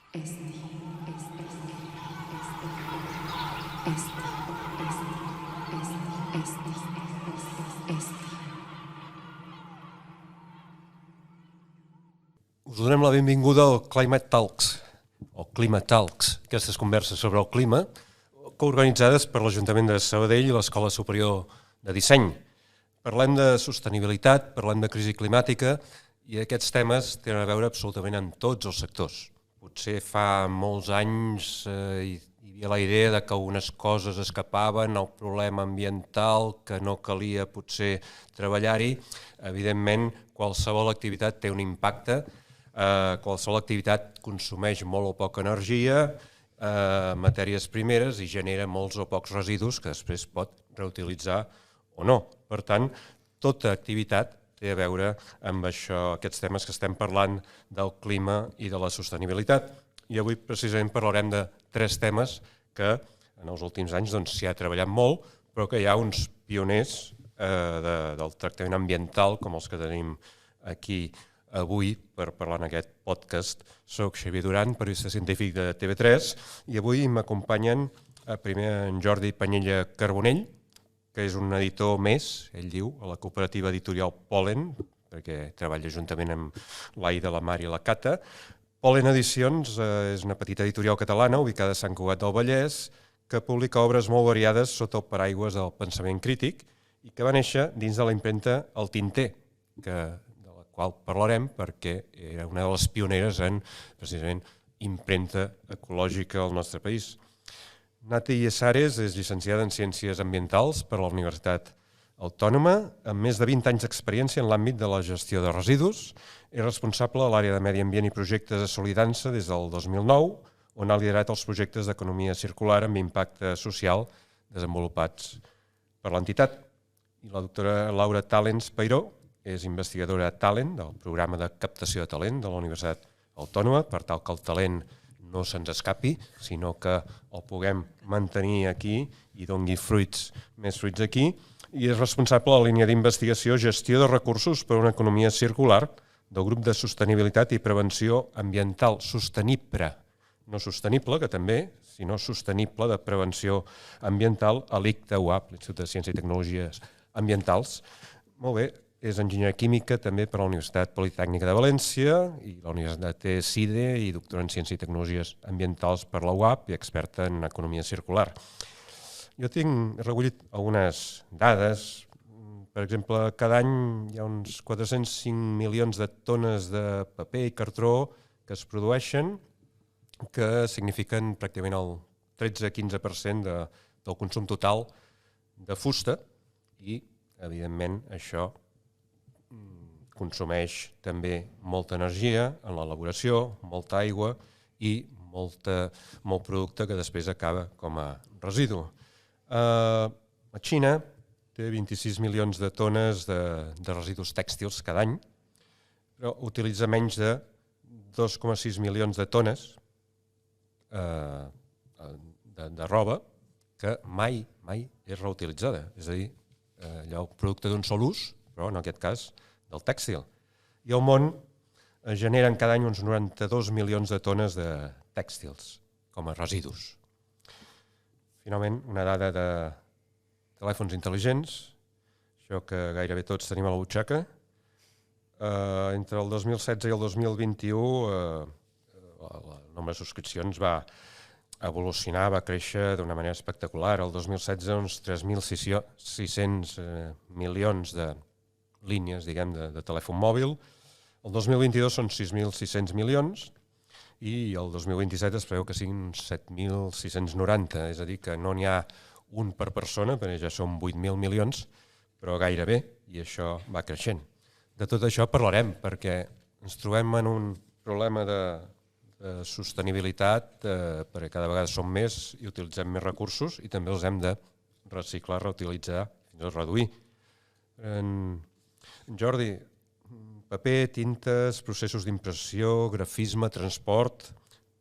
Esti, esti, esti, esti, esti, esti, esti, esti. Us donem la benvinguda al Climate Talks, o Clima Talks, aquestes converses sobre el clima, coorganitzades per l'Ajuntament de Sabadell i l'Escola Superior de Disseny. Parlem de sostenibilitat, parlem de crisi climàtica i aquests temes tenen a veure absolutament amb tots els sectors. Potser fa molts anys hi havia la idea de que algunes coses escapaven al problema ambiental, que no calia potser treballar-hi. Evidentment, qualsevol activitat té un impacte. Qualsevol activitat consumeix molt o poca energia, matèries primeres i genera molts o pocs residus que després pot reutilitzar o no. Per tant, tota activitat té a veure amb això, aquests temes que estem parlant del clima i de la sostenibilitat. I avui precisament parlarem de 3 temes que en els últims anys s'hi ha treballat molt, però que hi ha uns pioners del tractament ambiental com els que tenim aquí avui per parlar en aquest podcast. Soc Xavier Duran, periodista científic de TV3, i avui m'acompanyen primer en Jordi Panyella Carbonell, que és un editor més, ell diu, a la cooperativa editorial Pol·len, perquè treballa juntament amb l'Ai de la Mar i la Cata. Pol·len Edicions és una petita editorial catalana ubicada a Sant Cugat del Vallès, que publica obres molt variades sota el paraigües del pensament crític i que va néixer dins de la impremta El Tinter, de la qual parlarem perquè era una de les pioneres en, precisament, impremta ecològica al nostre país. Nati Yesares és llicenciada en Ciències Ambientals per la Universitat Autònoma, amb més de 20 anys d'experiència en l'àmbit de la gestió de residus. És responsable de l'àrea de Medi Ambient i Projectes de Solidança des del 2009, on ha liderat els projectes d'economia circular amb impacte social desenvolupats per l'entitat. I la doctora Laura Talens Peiró és investigadora Talent del programa de captació de talent de la Universitat Autònoma, per tal que el talent no se'ns escapi, sinó que el puguem mantenir aquí i doni més fruits aquí, i és responsable de la línia d'investigació Gestió de recursos per a una economia circular del grup de sostenibilitat i prevenció ambiental sostenible, no sostenible, que també, sinó sostenible de prevenció ambiental a l'ICTA-UAP, l'Institut de Ciència i Tecnologies Ambientals. Molt bé, és enginyera química també per a la Universitat Politècnica de València i la Universitat CIDE i doctora en Ciència i Tecnologies Ambientals per la UAP i experta en economia circular. Jo he recollit algunes dades. Per exemple, cada any hi ha uns 405 milions de tones de paper i cartró que es produeixen, que signifiquen pràcticament el 13-15% del consum total de fusta i, evidentment, això consumeix també molta energia en l'elaboració, molta aigua i molt producte que després acaba com a residu. La Xina té 26 milions de tones de residus tèxtils cada any, però utilitza menys de 2,6 milions de tones de roba que mai és reutilitzada. És a dir, allò producte d'un sol ús, però en aquest cas del tèxtil. I al món es generen cada any uns 92 milions de tones de tèxtils com a residus. Finalment, una dada de telèfons intel·ligents, això que gairebé tots tenim a la butxaca. Entre el 2016 i el 2021 el nombre de subscripcions va evolucionar, va créixer d'una manera espectacular. El 2016 uns 3.600 milions de línies, diguem, de telèfon mòbil. El 2022 són 6.600 milions i el 2027 es preveu que siguin uns 7.690, és a dir, que no n'hi ha un per persona, perquè ja són 8.000 milions, però gairebé, i això va creixent. De tot això parlarem, perquè ens trobem en un problema de sostenibilitat, perquè cada vegada som més i utilitzem més recursos i també els hem de reciclar, reutilitzar, fins a reduir. Jordi, paper, tintes, processos d'impressió, grafisme, transport,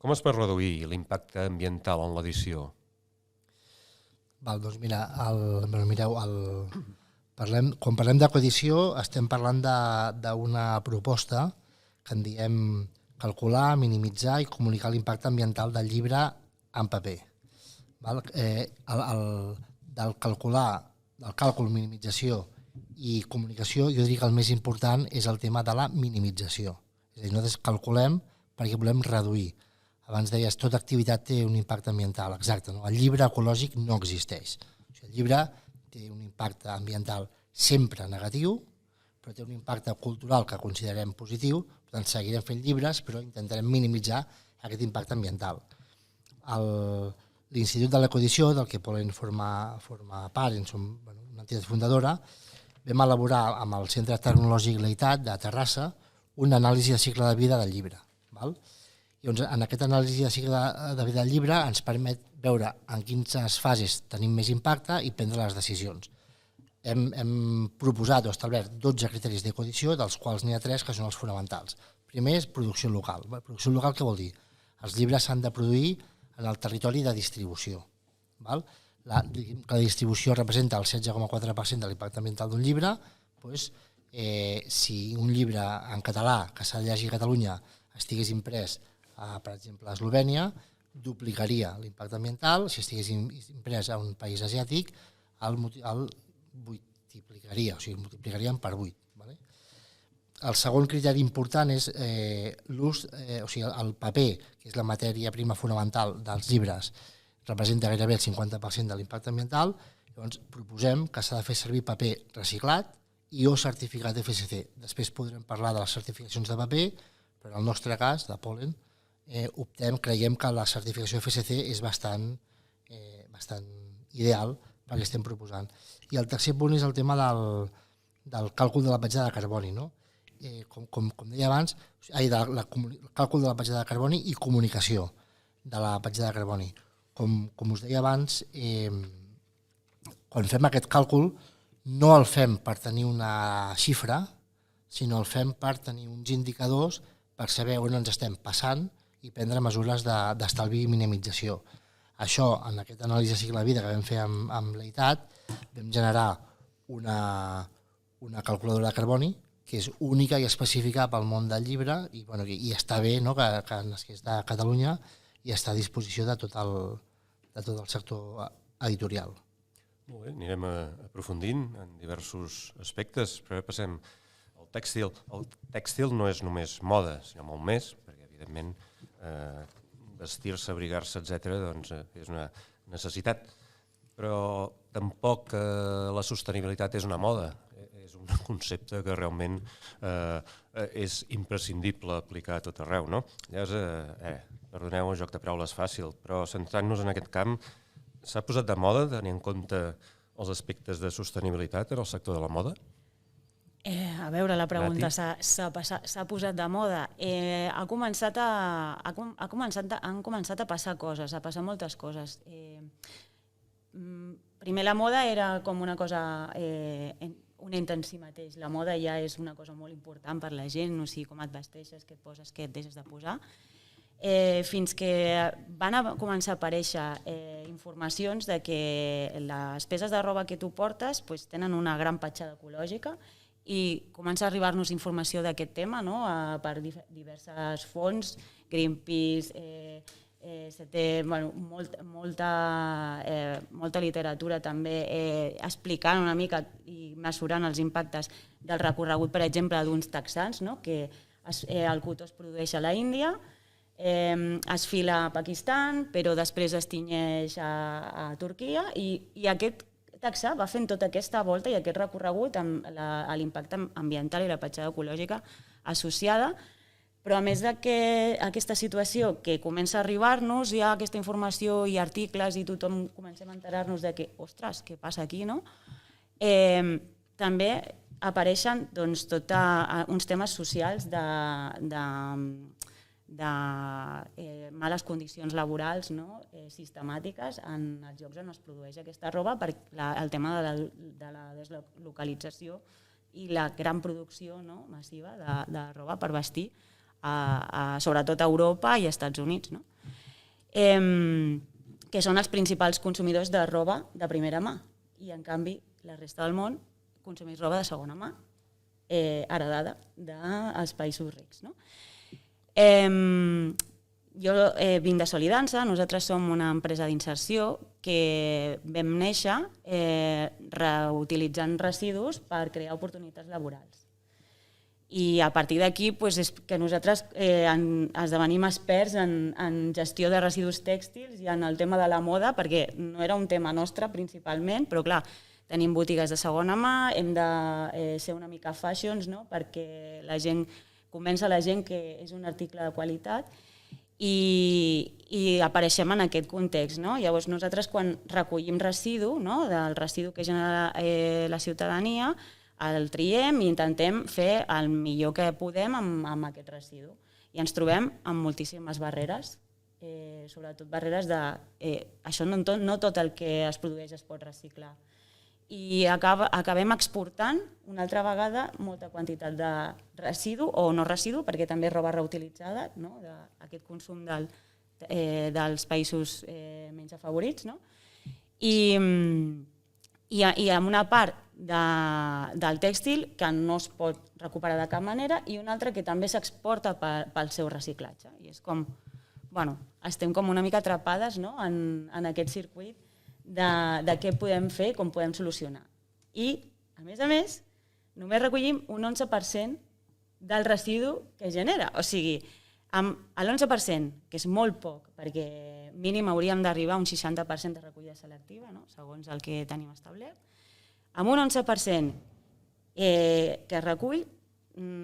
com es pot reduir l'impacte ambiental en l'edició? Doncs mira, mireu, quan parlem de coedició estem parlant d'una proposta que en diem calcular, minimitzar i comunicar l'impacte ambiental del llibre en paper. Val? Del càlcul, minimització i comunicació, jo diria que el més important és el tema de la minimització. És a dir, nosaltres calculem perquè volem reduir. Abans deies, tota activitat té un impacte ambiental, exacte. No? El llibre ecològic no existeix. O sigui, el llibre té un impacte ambiental sempre negatiu, però té un impacte cultural que considerem positiu, per tant seguirem fent llibres, però intentarem minimitzar aquest impacte ambiental. L'Institut de l'Ecodició, del que Pollen forma part, som una entitat fundadora, vam elaborar amb el Centre Tecnològic Leitat de Terrassa una anàlisi de cicle de vida del llibre. Val? I doncs, en aquesta anàlisi de cicle de vida del llibre ens permet veure en quines fases tenim més impacte i prendre les decisions. Hem proposat o establert 12 criteris d'ecodició, dels quals n'hi ha 3 que són els fonamentals. Primer és producció local. Producció local què vol dir? Els llibres s'han de produir en el territori de distribució. Val? La distribució representa el 16,4% de l'impacte ambiental d'un llibre, doncs, si un llibre en català que s'ha de llegir a Catalunya estigués imprès, per exemple, a Eslovènia, duplicaria l'impacte ambiental. Si estigués imprès a un país asiàtic, el multiplicaria, o sigui, el multiplicaríem per 8. Vale? El segon criteri important és l'ús, o sigui, el paper, que és la matèria prima fonamental dels llibres, representa gairebé el 50% de l'impacte ambiental. Llavors proposem que s'ha de fer servir paper reciclat i o certificat FSC. Després podrem parlar de les certificacions de paper, però en el nostre cas, de Pollen, creiem que la certificació FSC és bastant ideal perquè estem proposant. I el tercer punt és el tema del càlcul de la petjada de carboni. No? Com deia abans, el càlcul de la petjada de carboni i comunicació de la petjada de carboni. Com us deia abans, quan fem aquest càlcul no el fem per tenir una xifra, sinó el fem per tenir uns indicadors per saber on ens estem passant i prendre mesures d'estalvi i minimització. Això, en aquesta anàlisi de cicle de vida que vam fer amb l'EITAT, vam generar una calculadora de carboni que és única i específica pel món del llibre i està bé que és de Catalunya i està a disposició de tot el sector editorial. Molt bé, anirem aprofundint en diversos aspectes, però passem al tèxtil. El tèxtil no és només moda, sinó molt més, perquè evidentment vestir-se, abrigar-se, etc., doncs, és una necessitat. Però tampoc la sostenibilitat és una moda, és un concepte que realment és imprescindible aplicar a tot arreu. No? Llavors, perdoneu el joc de paraules fàcil, però centrant-nos en aquest camp, s'ha posat de moda tenir en compte els aspectes de sostenibilitat en el sector de la moda? A veure, la pregunta s'ha posat de moda. Han començat a passar coses, a passar moltes coses. Primer la moda era com una cosa, un ent en si mateix. La moda ja és una cosa molt important per la gent, no sé com et vesteixes, què et poses, què et deixes de posar. Fins que van començar a aparèixer informacions de que les peces de roba que tu portes tenen una gran petjada ecològica i comença a arribar-nos informació d'aquest tema per diverses fonts, Greenpeace, molta literatura també explicant una mica i mesurant els impactes del recorregut, per exemple, d'uns texans, que el cotó es produeix a la Índia, es fila a Pakistan, però després es tinyeix a Turquia i aquest taxà va fent tota aquesta volta i aquest recorregut amb l'impacte ambiental i la petjada ecològica associada, però a més d'aquesta situació que comença a arribar-nos, hi ha aquesta informació i articles i tothom comencem a enterar-nos de que, ostres, què passa aquí, no? També apareixen tots uns temes socials de males condicions laborals sistemàtiques en els llocs on es produeix aquesta roba per el tema de la deslocalització i la gran producció massiva de roba per vestir, sobretot a Europa i als Estats Units, que són els principals consumidors de roba de primera mà i en canvi la resta del món consumeix roba de segona mà heredada dels països rics. Jo vinc de Solidança, nosaltres som una empresa d'inserció que vam néixer reutilitzant residus per crear oportunitats laborals. I a partir d'aquí és que nosaltres esdevenim experts en gestió de residus tèxtils i en el tema de la moda, perquè no era un tema nostre principalment, però clar, tenim botigues de segona mà, hem de ser una mica fashions, no? Perquè convença la gent que és un article de qualitat i apareixem en aquest context. No? Llavors nosaltres quan recollim residu, no? Del residu que genera la ciutadania, el triem i intentem fer el millor que podem amb aquest residu. I ens trobem amb moltíssimes barreres, sobretot barreres de... Això no tot el que es produeix es pot reciclar. I acabem exportant una altra vegada molta quantitat de residu o no residu, perquè també és roba reutilitzada, no? Aquest consum dels països menys afavorits. No? I amb una part del tèxtil que no es pot recuperar de cap manera i una altra que també s'exporta pel seu reciclatge. I és com, estem com una mica atrapades, no? en aquest circuit de què podem fer i com podem solucionar. I, a més, només recollim un 11% del residu que genera. O sigui, amb l'11%, que és molt poc, perquè mínim hauríem d'arribar a un 60% de recollida selectiva, no? Segons el que tenim establert, amb un 11% que es recull,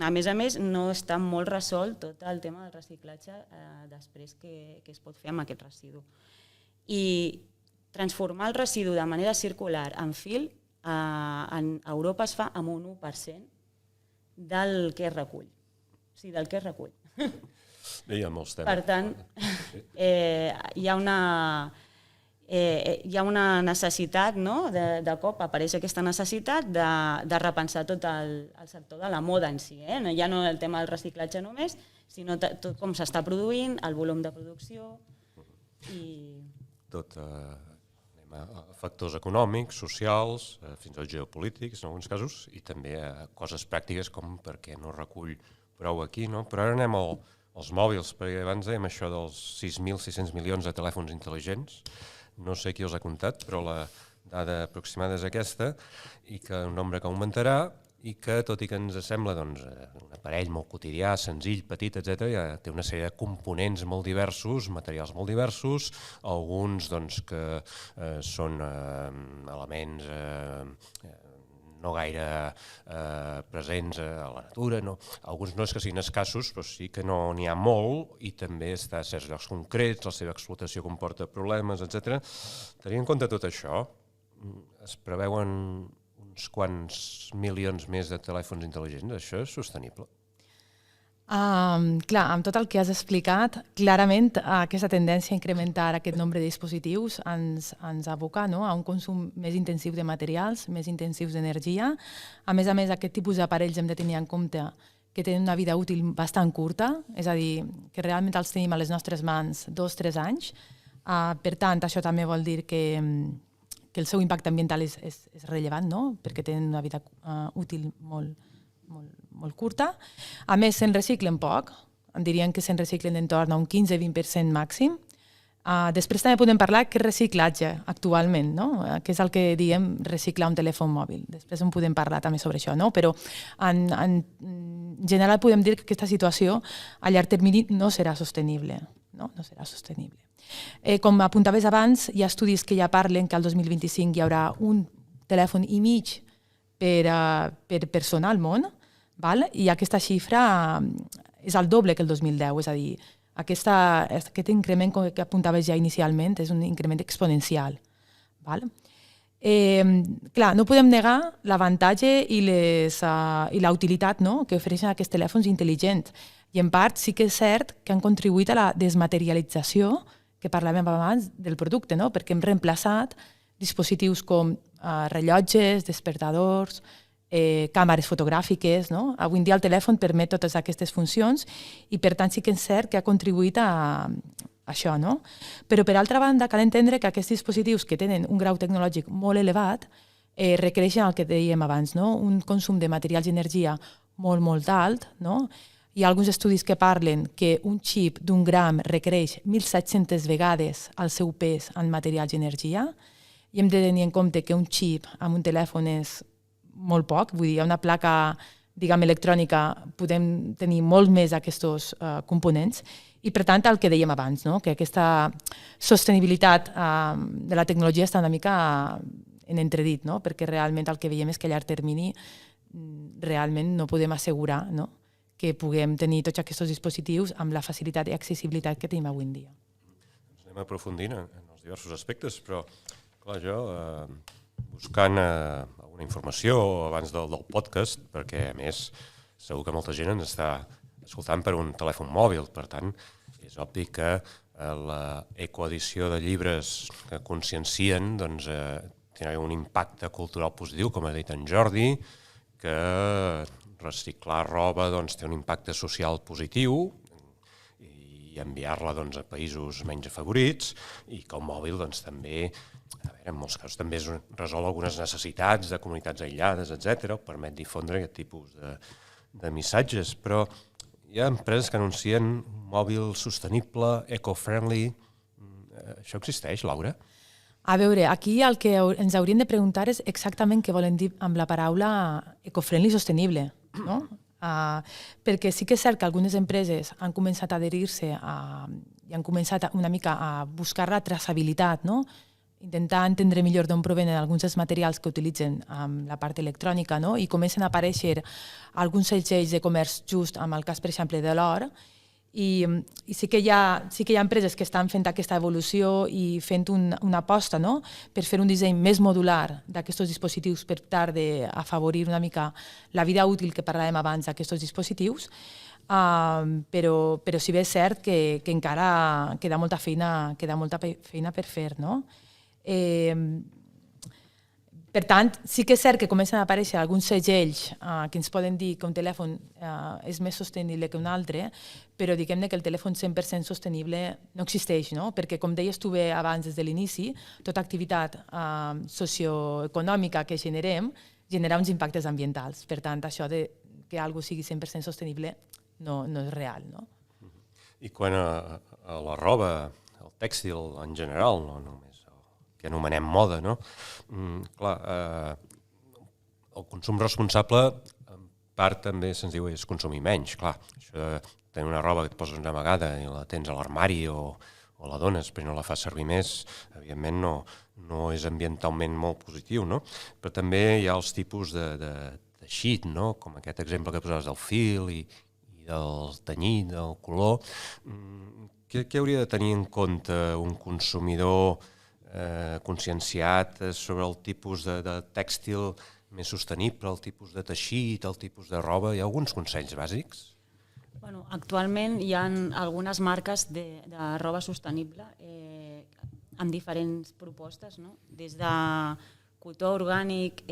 a més, no està molt resolt tot el tema del reciclatge després que es pot fer amb aquest residu. I transformar el residu de manera circular en fil, a Europa es fa amb un 1% del que es recull. O sigui, del que es recull. Hi ha molts temes. Per tant, hi ha una necessitat, no? De cop apareix aquesta necessitat de repensar tot el sector de la moda en si. Ja no el tema del reciclatge només, sinó tot com s'està produint, el volum de producció i... Tot factors econòmics, socials, fins i tot geopolítics en alguns casos, i també coses pràctiques com perquè no recull prou aquí, no? Però ara anem als mòbils, perquè abans dèiem això dels 6.600 milions de telèfons intel·ligents, no sé qui els ha comptat, però la dada aproximada és aquesta, i que un nombre que augmentarà, i que, tot i que ens sembla un aparell molt quotidià, senzill, petit, etc., ja té una sèrie de components molt diversos, materials molt diversos, alguns que són elements no gaire presents a la natura, alguns no és que siguin escassos, però sí que no n'hi ha molt, i també està a certs llocs concrets, la seva explotació comporta problemes, etc. Tenint en compte tot això, es preveuen uns quants milions més de telèfons intel·ligents, això és sostenible? Clar, amb tot el que has explicat, clarament aquesta tendència a incrementar aquest nombre de dispositius ens aboca, no? A un consum més intensiu de materials, més intensius d'energia. A més, aquest tipus d'aparells hem de tenir en compte que tenen una vida útil bastant curta, és a dir, que realment els tenim a les nostres mans 2-3 anys. Per tant, això també vol dir que el seu impacte ambiental és rellevant, no? Perquè tenen una vida útil molt curta. A més, se'n reciclen poc, em dirien que se'n reciclen d'entorn a un 15-20% màxim. Després també podem parlar que reciclatge actualment, no? Que és el que diem reciclar un telèfon mòbil. Després en podem parlar també sobre això, no? Però en general podem dir que aquesta situació a llarg termini no serà sostenible. No serà sostenible. Com apuntaves abans, hi ha estudis que ja parlen que al 2025 hi haurà un telèfon i mig per persona al món, i aquesta xifra és el doble que el 2010, és a dir, aquest increment que apuntaves ja inicialment és un increment exponencial. Clar, no podem negar l'avantatge i la utilitat que ofereixen aquests telèfons intel·ligents, i en part sí que és cert que han contribuït a la desmaterialització que parlàvem abans del producte, perquè hem reemplaçat dispositius com rellotges, despertadors, càmeres fotogràfiques. Avui en dia el telèfon permet totes aquestes funcions i per tant sí que és cert que ha contribuït a això. Però per altra banda cal entendre que aquests dispositius que tenen un grau tecnològic molt elevat requereixen el que dèiem abans, un consum de materials i energia molt alt, Hi ha alguns estudis que parlen que un xip d'un gram requereix 1.700 vegades el seu pes en materials i energia, i hem de tenir en compte que un xip amb un telèfon és molt poc, vull dir, una placa, diguem, electrònica, podem tenir molt més aquests components, i per tant el que dèiem abans, no? Que aquesta sostenibilitat de la tecnologia està una mica en entredit, no? Perquè realment el que veiem és que a llarg termini realment no podem assegurar, no? Que puguem tenir tots aquests dispositius amb la facilitat i accessibilitat que tenim avui en dia. Anem aprofundint en els diversos aspectes, però clar, jo buscant alguna informació abans del podcast, perquè a més segur que molta gent ens està escoltant per un telèfon mòbil, per tant és obvi que l'ecoedició de llibres que consciencien doncs, tindrà un impacte cultural positiu, com ha dit en Jordi, que reciclar roba doncs, té un impacte social positiu i enviar-la doncs, a països menys afavorits, i que el mòbil doncs, també, a veure, en molts casos també resol algunes necessitats de comunitats aïllades, etc., permet difondre aquest tipus de missatges, però hi ha empreses que anuncien un mòbil sostenible, eco-friendly. Això existeix, Laura? A veure, aquí el que ens hauríem de preguntar és exactament què volen dir amb la paraula eco-friendly sostenible, no? Perquè sí que és cert que algunes empreses han començat a adherir-se i han començat una mica a buscar la traçabilitat, no? Intentar entendre millor d'on provenen alguns dels materials que utilitzen amb la part electrònica, no? I comencen a aparèixer alguns segells de comerç just, amb el cas, per exemple, de l'or, i sí que hi ha empreses que estan fent aquesta evolució i fent una aposta, no? Per fer un disseny més modular d'aquests dispositius per tal d'afavorir una mica la vida útil que parlàvem abans d'aquests dispositius, però sí bé és cert que encara queda molta feina per fer, no? Per tant, sí que és cert que comencen a aparèixer alguns segells que ens poden dir que un telèfon és més sostenible que un altre, però diguem-ne que el telèfon 100% sostenible no existeix, no? Perquè, com deies tu bé abans des de l'inici, tota activitat socioeconòmica que generem genera uns impactes ambientals. Per tant, això de que alguna cosa sigui 100% sostenible no és real, no? I quan a la roba, el tèxtil en general, no només que anomenem moda, no? Clar, el consum responsable en part també se'ns diu és consumir menys, clar. Això de tenir una roba que et poses una vegada i la tens a l'armari o la dones però no la fas servir més, evidentment no és ambientalment molt positiu, no? Però també hi ha els tipus de teixit, no? Com aquest exemple que posaves del fil i del tenyit, del color. Què hauria de tenir en compte un consumidor conscienciat sobre el tipus de tèxtil més sostenible, el tipus de teixit, el tipus de roba? Hi ha alguns consells bàsics? Bueno, actualment hi ha algunes marques de roba sostenible amb diferents propostes, no? Des de cotó orgànic,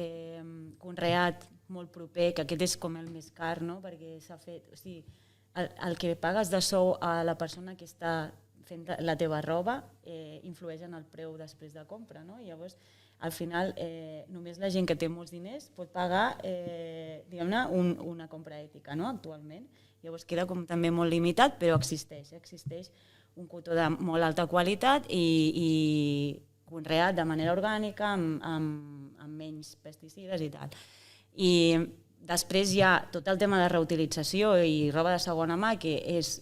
conreat molt proper, que aquest és com el més car, no? Perquè s'ha fet... O sigui, el que pagues de sou a la persona que està fent la teva roba influeix en el preu després de compra, no? Llavors, al final, només la gent que té molts diners pot pagar, diguem-ne, una compra ètica, no? Actualment. Llavors queda com també molt limitat, però existeix un cotó de molt alta qualitat i conreat de manera orgànica, amb menys pesticides i tal. I després hi ha tot el tema de reutilització i roba de segona mà, que és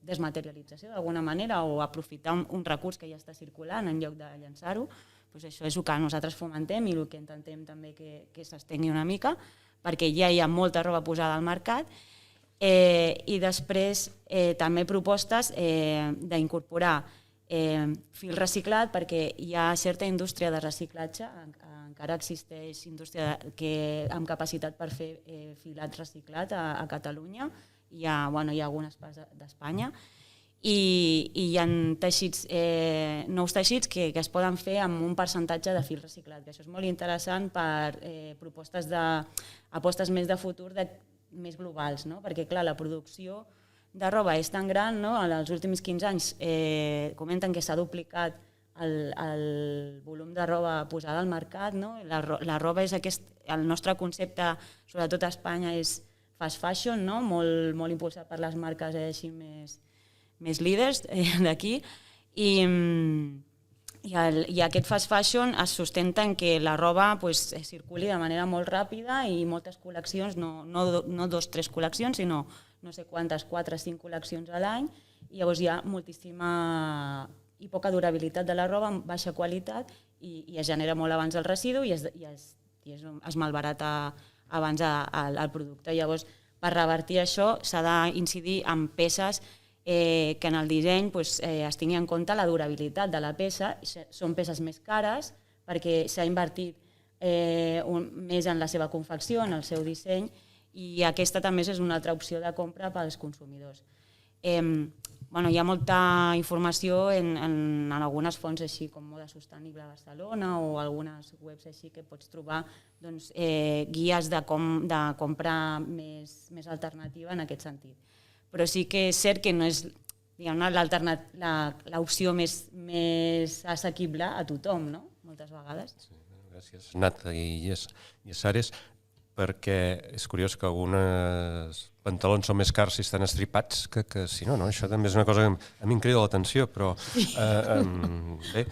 desmaterialització d'alguna manera, o aprofitar un recurs que ja està circulant en lloc de llançar-ho. Doncs això és el que nosaltres fomentem i el que intentem també que s'estengui una mica, perquè ja hi ha molta roba posada al mercat. I després també propostes d'incorporar fil reciclat, perquè hi ha certa indústria de reciclatge, encara existeix indústria amb capacitat per fer filat reciclat a Catalunya, hi ha algunes parts d'Espanya, i hi ha teixits, nous teixits que es poden fer amb un percentatge de fil reciclat, que això és molt interessant per propostes apostes més de futur, més globals, no? Perquè clar, la producció de roba és tan gran, no? En els últims 15 anys comenten que s'ha duplicat el volum de roba posada al mercat, no? La roba és el nostre concepte, sobretot a Espanya, és fast fashion, no? Molt impulsat per les marques així més líders d'aquí. I aquest fast fashion es sustenta en que la roba circuli de manera molt ràpida i moltes col·leccions, no 2-3 col·leccions, sinó no sé quantes, 4-5 col·leccions a l'any, i llavors hi ha moltíssima i poca durabilitat de la roba, amb baixa qualitat, i es genera molt abans el residu i es malbarata abans el producte. Llavors, per revertir això s'ha d'incidir en peces que en el disseny es tingui en compte la durabilitat de la peça. Són peces més cares perquè s'ha invertit més en la seva confecció, en el seu disseny, i aquesta també és una altra opció de compra pels consumidors. Hi ha molta informació en algunes fonts així com Moda Sostenible Barcelona o algunes webs així que pots trobar guies de compra més alternativa en aquest sentit. Però sí que és cert que no és l'opció més assequible a tothom, no? Moltes vegades. Sí, gràcies, Nat i Sares, perquè és curiós que alguns pantalons són més cars si estan estripats que si no, no? Això també és una cosa que a mi em crida l'atenció, però bé,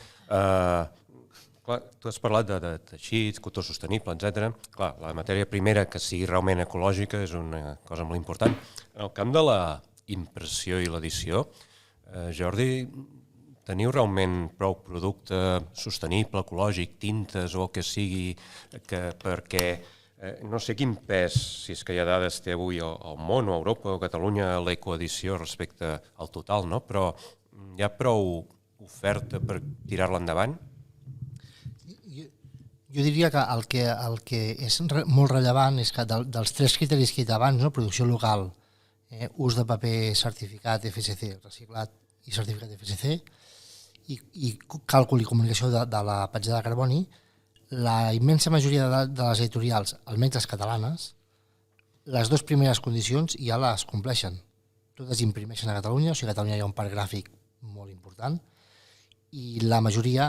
clar, tu has parlat de teixits, cotó sostenible, etc. Clar, la matèria primera que sigui realment ecològica és una cosa molt important. En el camp de la impressió i l'edició, Jordi, teniu realment prou producte sostenible, ecològic, tintes o que sigui, perquè no sé quin pes, si és que hi ha dades, té avui al món o a Europa o a Catalunya l'ecoedició respecte al total, no? Però hi ha prou oferta per tirar-la endavant? Jo diria que el que és molt rellevant és que dels 3 criteris que he dit abans, no? Producció local, ús de paper certificat FSC, reciclat i certificat FSC, i càlcul i comunicació de la petjada de carboni, la immensa majoria de les editorials, almenys les catalanes, les 2 primeres condicions ja les compleixen. Totes imprimeixen a Catalunya, o sigui, a Catalunya hi ha un parc gràfic molt important, i la majoria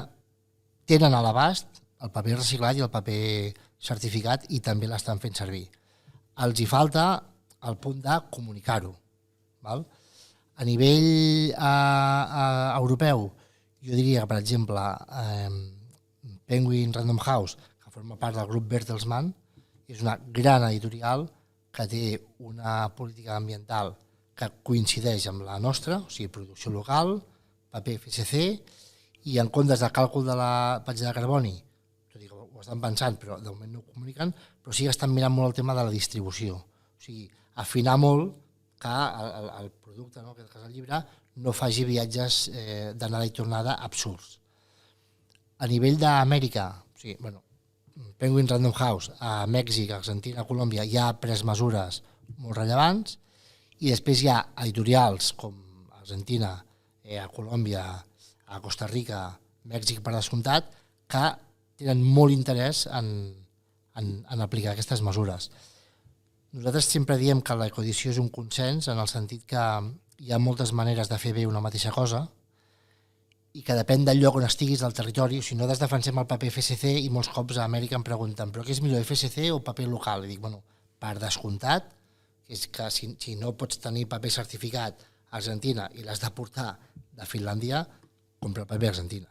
tenen a l'abast el paper reciclat i el paper certificat i també l'estan fent servir. Els hi falta el punt de comunicar-ho. A nivell europeu, jo diria que, per exemple, Penguin Random House, que forma part del grup Bertelsmann, és una gran editorial que té una política ambiental que coincideix amb la nostra, o sigui, producció local, paper FSC, i en comptes de càlcul de la petjada de carboni, tot i que ho estan pensant, però de moment no ho comuniquen, però sí que estan mirant molt el tema de la distribució. O sigui, afinar molt que el producte, en aquest cas el llibre, no faci viatges d'anada i tornada absurds. A nivell d'Amèrica, o sigui, Penguin Random House, a Mèxic, Argentina, Colòmbia, hi ha pres mesures molt rellevants, i després hi ha editorials com Argentina, a Colòmbia, a Costa Rica, Mèxic per descomptat, que tenen molt interès en aplicar aquestes mesures. Nosaltres sempre diem que l'ecoedició és un consens en el sentit que hi ha moltes maneres de fer bé una mateixa cosa i que depèn del lloc on estiguis del territori. O sigui, nosaltres defensem el paper FSC i molts cops a Amèrica em pregunten però què és millor, FSC o paper local? I dic, per descomptat, és que si no pots tenir paper certificat a Argentina i l'has de portar de Finlàndia, compra el paper a Argentina.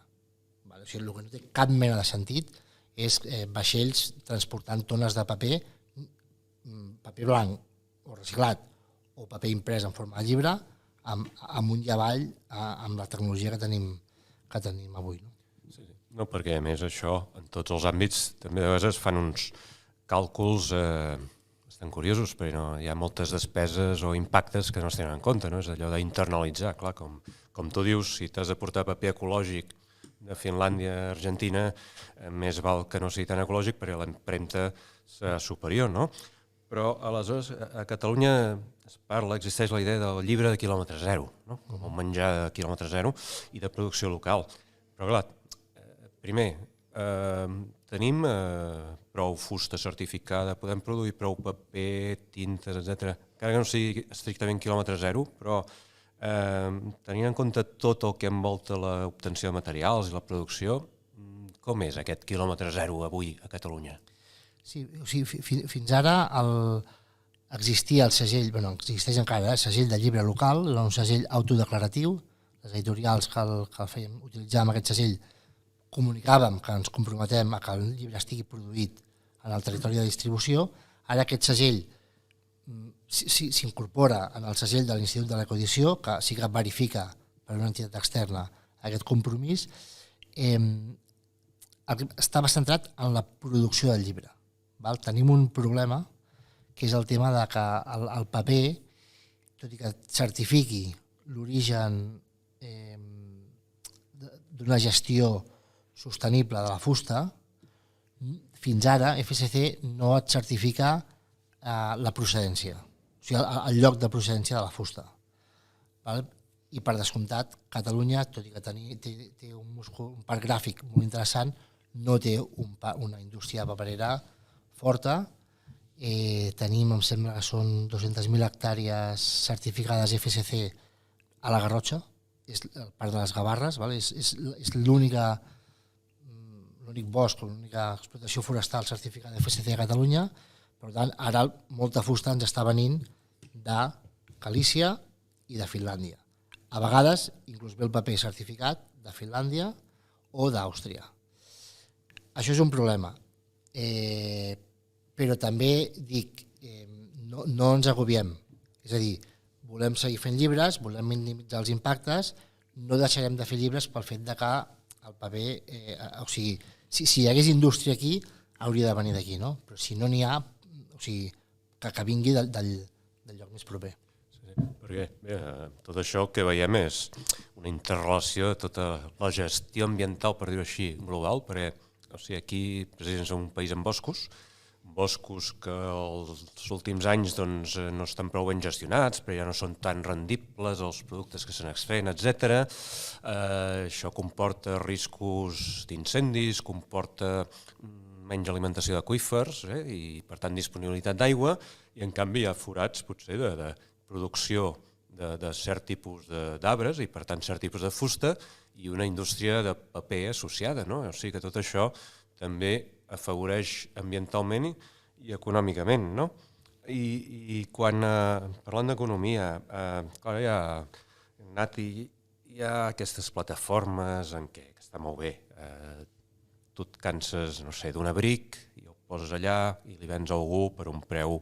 O sigui, el que no té cap mena de sentit és vaixells transportant tones de paper blanc o reciclat o paper imprès en forma de llibre amunt i avall amb la tecnologia que tenim avui. Sí. No, perquè a més això, en tots els àmbits, també de vegades fan uns càlculs bastant curiosos, però hi ha moltes despeses o impactes que no es tenen en compte, no? És allò d'internalitzar, clar, com tu dius, si t'has de portar paper ecològic de Finlàndia a Argentina, més val que no sigui tan ecològic perquè l'empremta serà superior, no? Però aleshores a Catalunya es parla, existeix la idea del llibre de quilòmetre zero, no? Com un menjar de quilòmetre zero i de producció local. Però clar, primer, tenim prou fusta certificada, podem produir prou paper, tintes, etc. Encara que no sigui estrictament quilòmetre zero, però tenint en compte tot el que envolta l'obtenció de materials i la producció, com és aquest quilòmetre zero avui a Catalunya? Sí, o sigui, fins ara existia el segell, existeix encara, el segell de llibre local, era un segell autodeclaratiu, les editorials que utilitzàvem aquest segell comunicàvem que ens comprometem a que el llibre estigui produït en el territori de distribució. Ara aquest segell s'incorpora en el segell de l'Institut de l'Ecoedició, que sí que verifica per una entitat externa aquest compromís. Estava centrat en la producció del llibre. Tenim un problema, que és el tema de que el paper, tot i que certifiqui l'origen d'una gestió sostenible de la fusta, fins ara FSC no et certifica la procedència, o sigui, el lloc de procedència de la fusta. I per descomptat, Catalunya, tot i que té un parc gràfic molt interessant, no té una indústria paperera forta. Tenim, em sembla que són 200.000 hectàrees certificades FSC a la Garrotxa, és el Parc de les Gavarres, és l'únic bosc, l'única explotació forestal certificada FSC a Catalunya. Per tant, ara molta fusta ens està venint de Galícia i de Finlàndia. A vegades, inclús ve el paper certificat de Finlàndia o d'Àustria. Això és un problema. Però també dic, no ens agobiem. És a dir, volem seguir fent llibres, volem minimitzar els impactes, no deixarem de fer llibres pel fet de que el paper... O sigui, si hi hagués indústria aquí, hauria de venir d'aquí, no? Però si no n'hi ha, o sigui, que vingui del lloc més proper. Perquè tot això que veiem és una interrelació de tota la gestió ambiental, per dir-ho així, global, perquè aquí precisament som un país amb boscos que els últims anys no estan prou ben gestionats, però ja no són tan rendibles els productes que se n'extreuen, etc. Això comporta riscos d'incendis, comporta menys alimentació d'aqüífers i, per tant, disponibilitat d'aigua, i en canvi hi ha forats potser de producció de cert tipus d'arbres i, per tant, cert tipus de fusta i una indústria de paper associada. O sigui que tot això també afavoreix ambientalment i econòmicament. I quan, parlant d'economia, hi ha aquestes plataformes en què està molt bé. Tu et canses, d'un abric i el poses allà i li vens a algú per un preu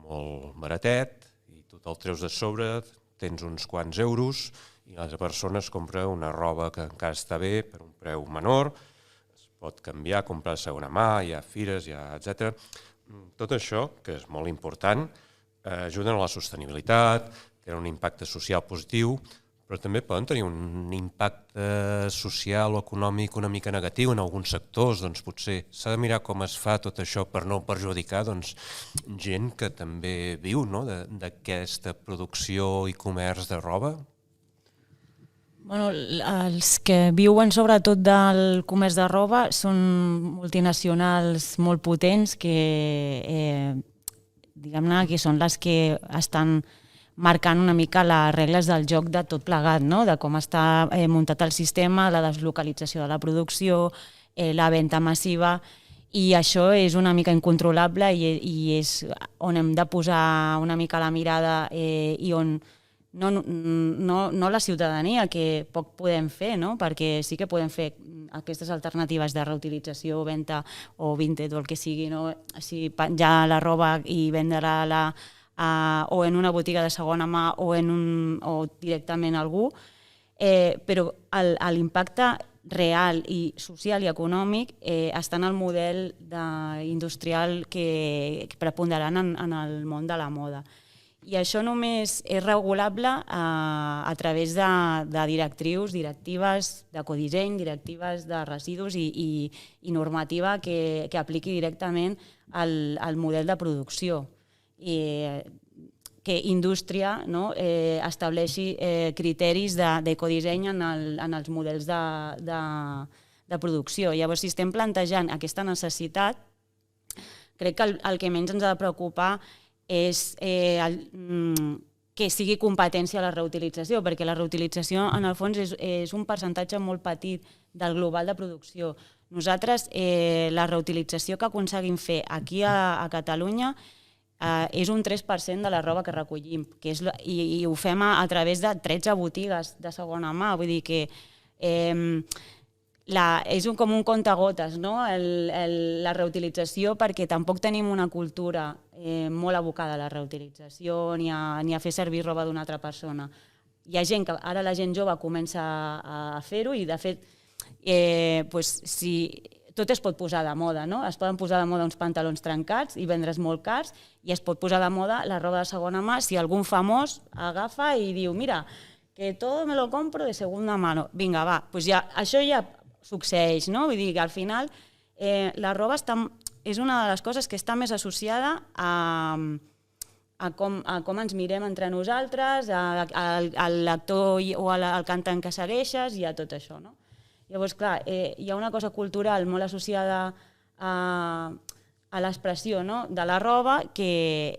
molt baratet, tu te'l treus de sobre, tens uns quants euros i l'altra persona es compra una roba que encara està bé per un preu menor, es pot canviar, comprar de segona mà, hi ha fires, etc. Tot això, que és molt important, ajuda a la sostenibilitat, tenen un impacte social positiu, però també poden tenir un impacte social o econòmic una mica negatiu en alguns sectors. Potser s'ha de mirar com es fa tot això per no perjudicar gent que també viu d'aquesta producció i comerç de roba. Els que viuen sobretot del comerç de roba són multinacionals molt potents que, diguem-ne, que són les que estan marcant una mica les regles del joc de tot plegat, de com està muntat el sistema, la deslocalització de la producció, la venda massiva, i això és una mica incontrolable i és on hem de posar una mica la mirada i on no la ciutadania, que poc podem fer, perquè sí que podem fer aquestes alternatives de reutilització, venda o vintage o el que sigui, penjar la roba i vendre-la o en una botiga de segona mà o directament a algú, però l'impacte real i social i econòmic està en el model industrial que preponderant en el món de la moda. I això només és regulable a través de directrius, directives d'ecodisseny, directives de residus i normativa que apliqui directament al model de producció. Que indústria estableixi criteris d'ecodisseny en els models de producció. Llavors, si estem plantejant aquesta necessitat, crec que el que menys ens ha de preocupar és que sigui competència la reutilització, perquè la reutilització, en el fons, és un percentatge molt petit del global de producció. Nosaltres, la reutilització que aconseguim fer aquí a Catalunya és un 3% de la roba que recollim, que és, i ho fem a través de 13 botigues de segona mà, vull dir que és com un comptagotes, no? La reutilització, perquè tampoc tenim una cultura molt abocada a la reutilització ni a fer servir roba d'una altra persona. Hi ha gent que ara la gent jove comença a fer-ho i de fet si tot es pot posar de moda, no? Es poden posar de moda uns pantalons trencats i vendre's molt cars i es pot posar de moda la roba de segona mà si algun famós agafa i diu mira, que todo me lo compro de segunda mano. Vinga, va, doncs ja, això ja succeeix, no? Vull dir que al final la roba és una de les coses que està més associada a com ens mirem entre nosaltres, al lector o al cantant que segueixes i a tot això, no? Llavors, clar, hi ha una cosa cultural molt associada a l'expressió de la roba que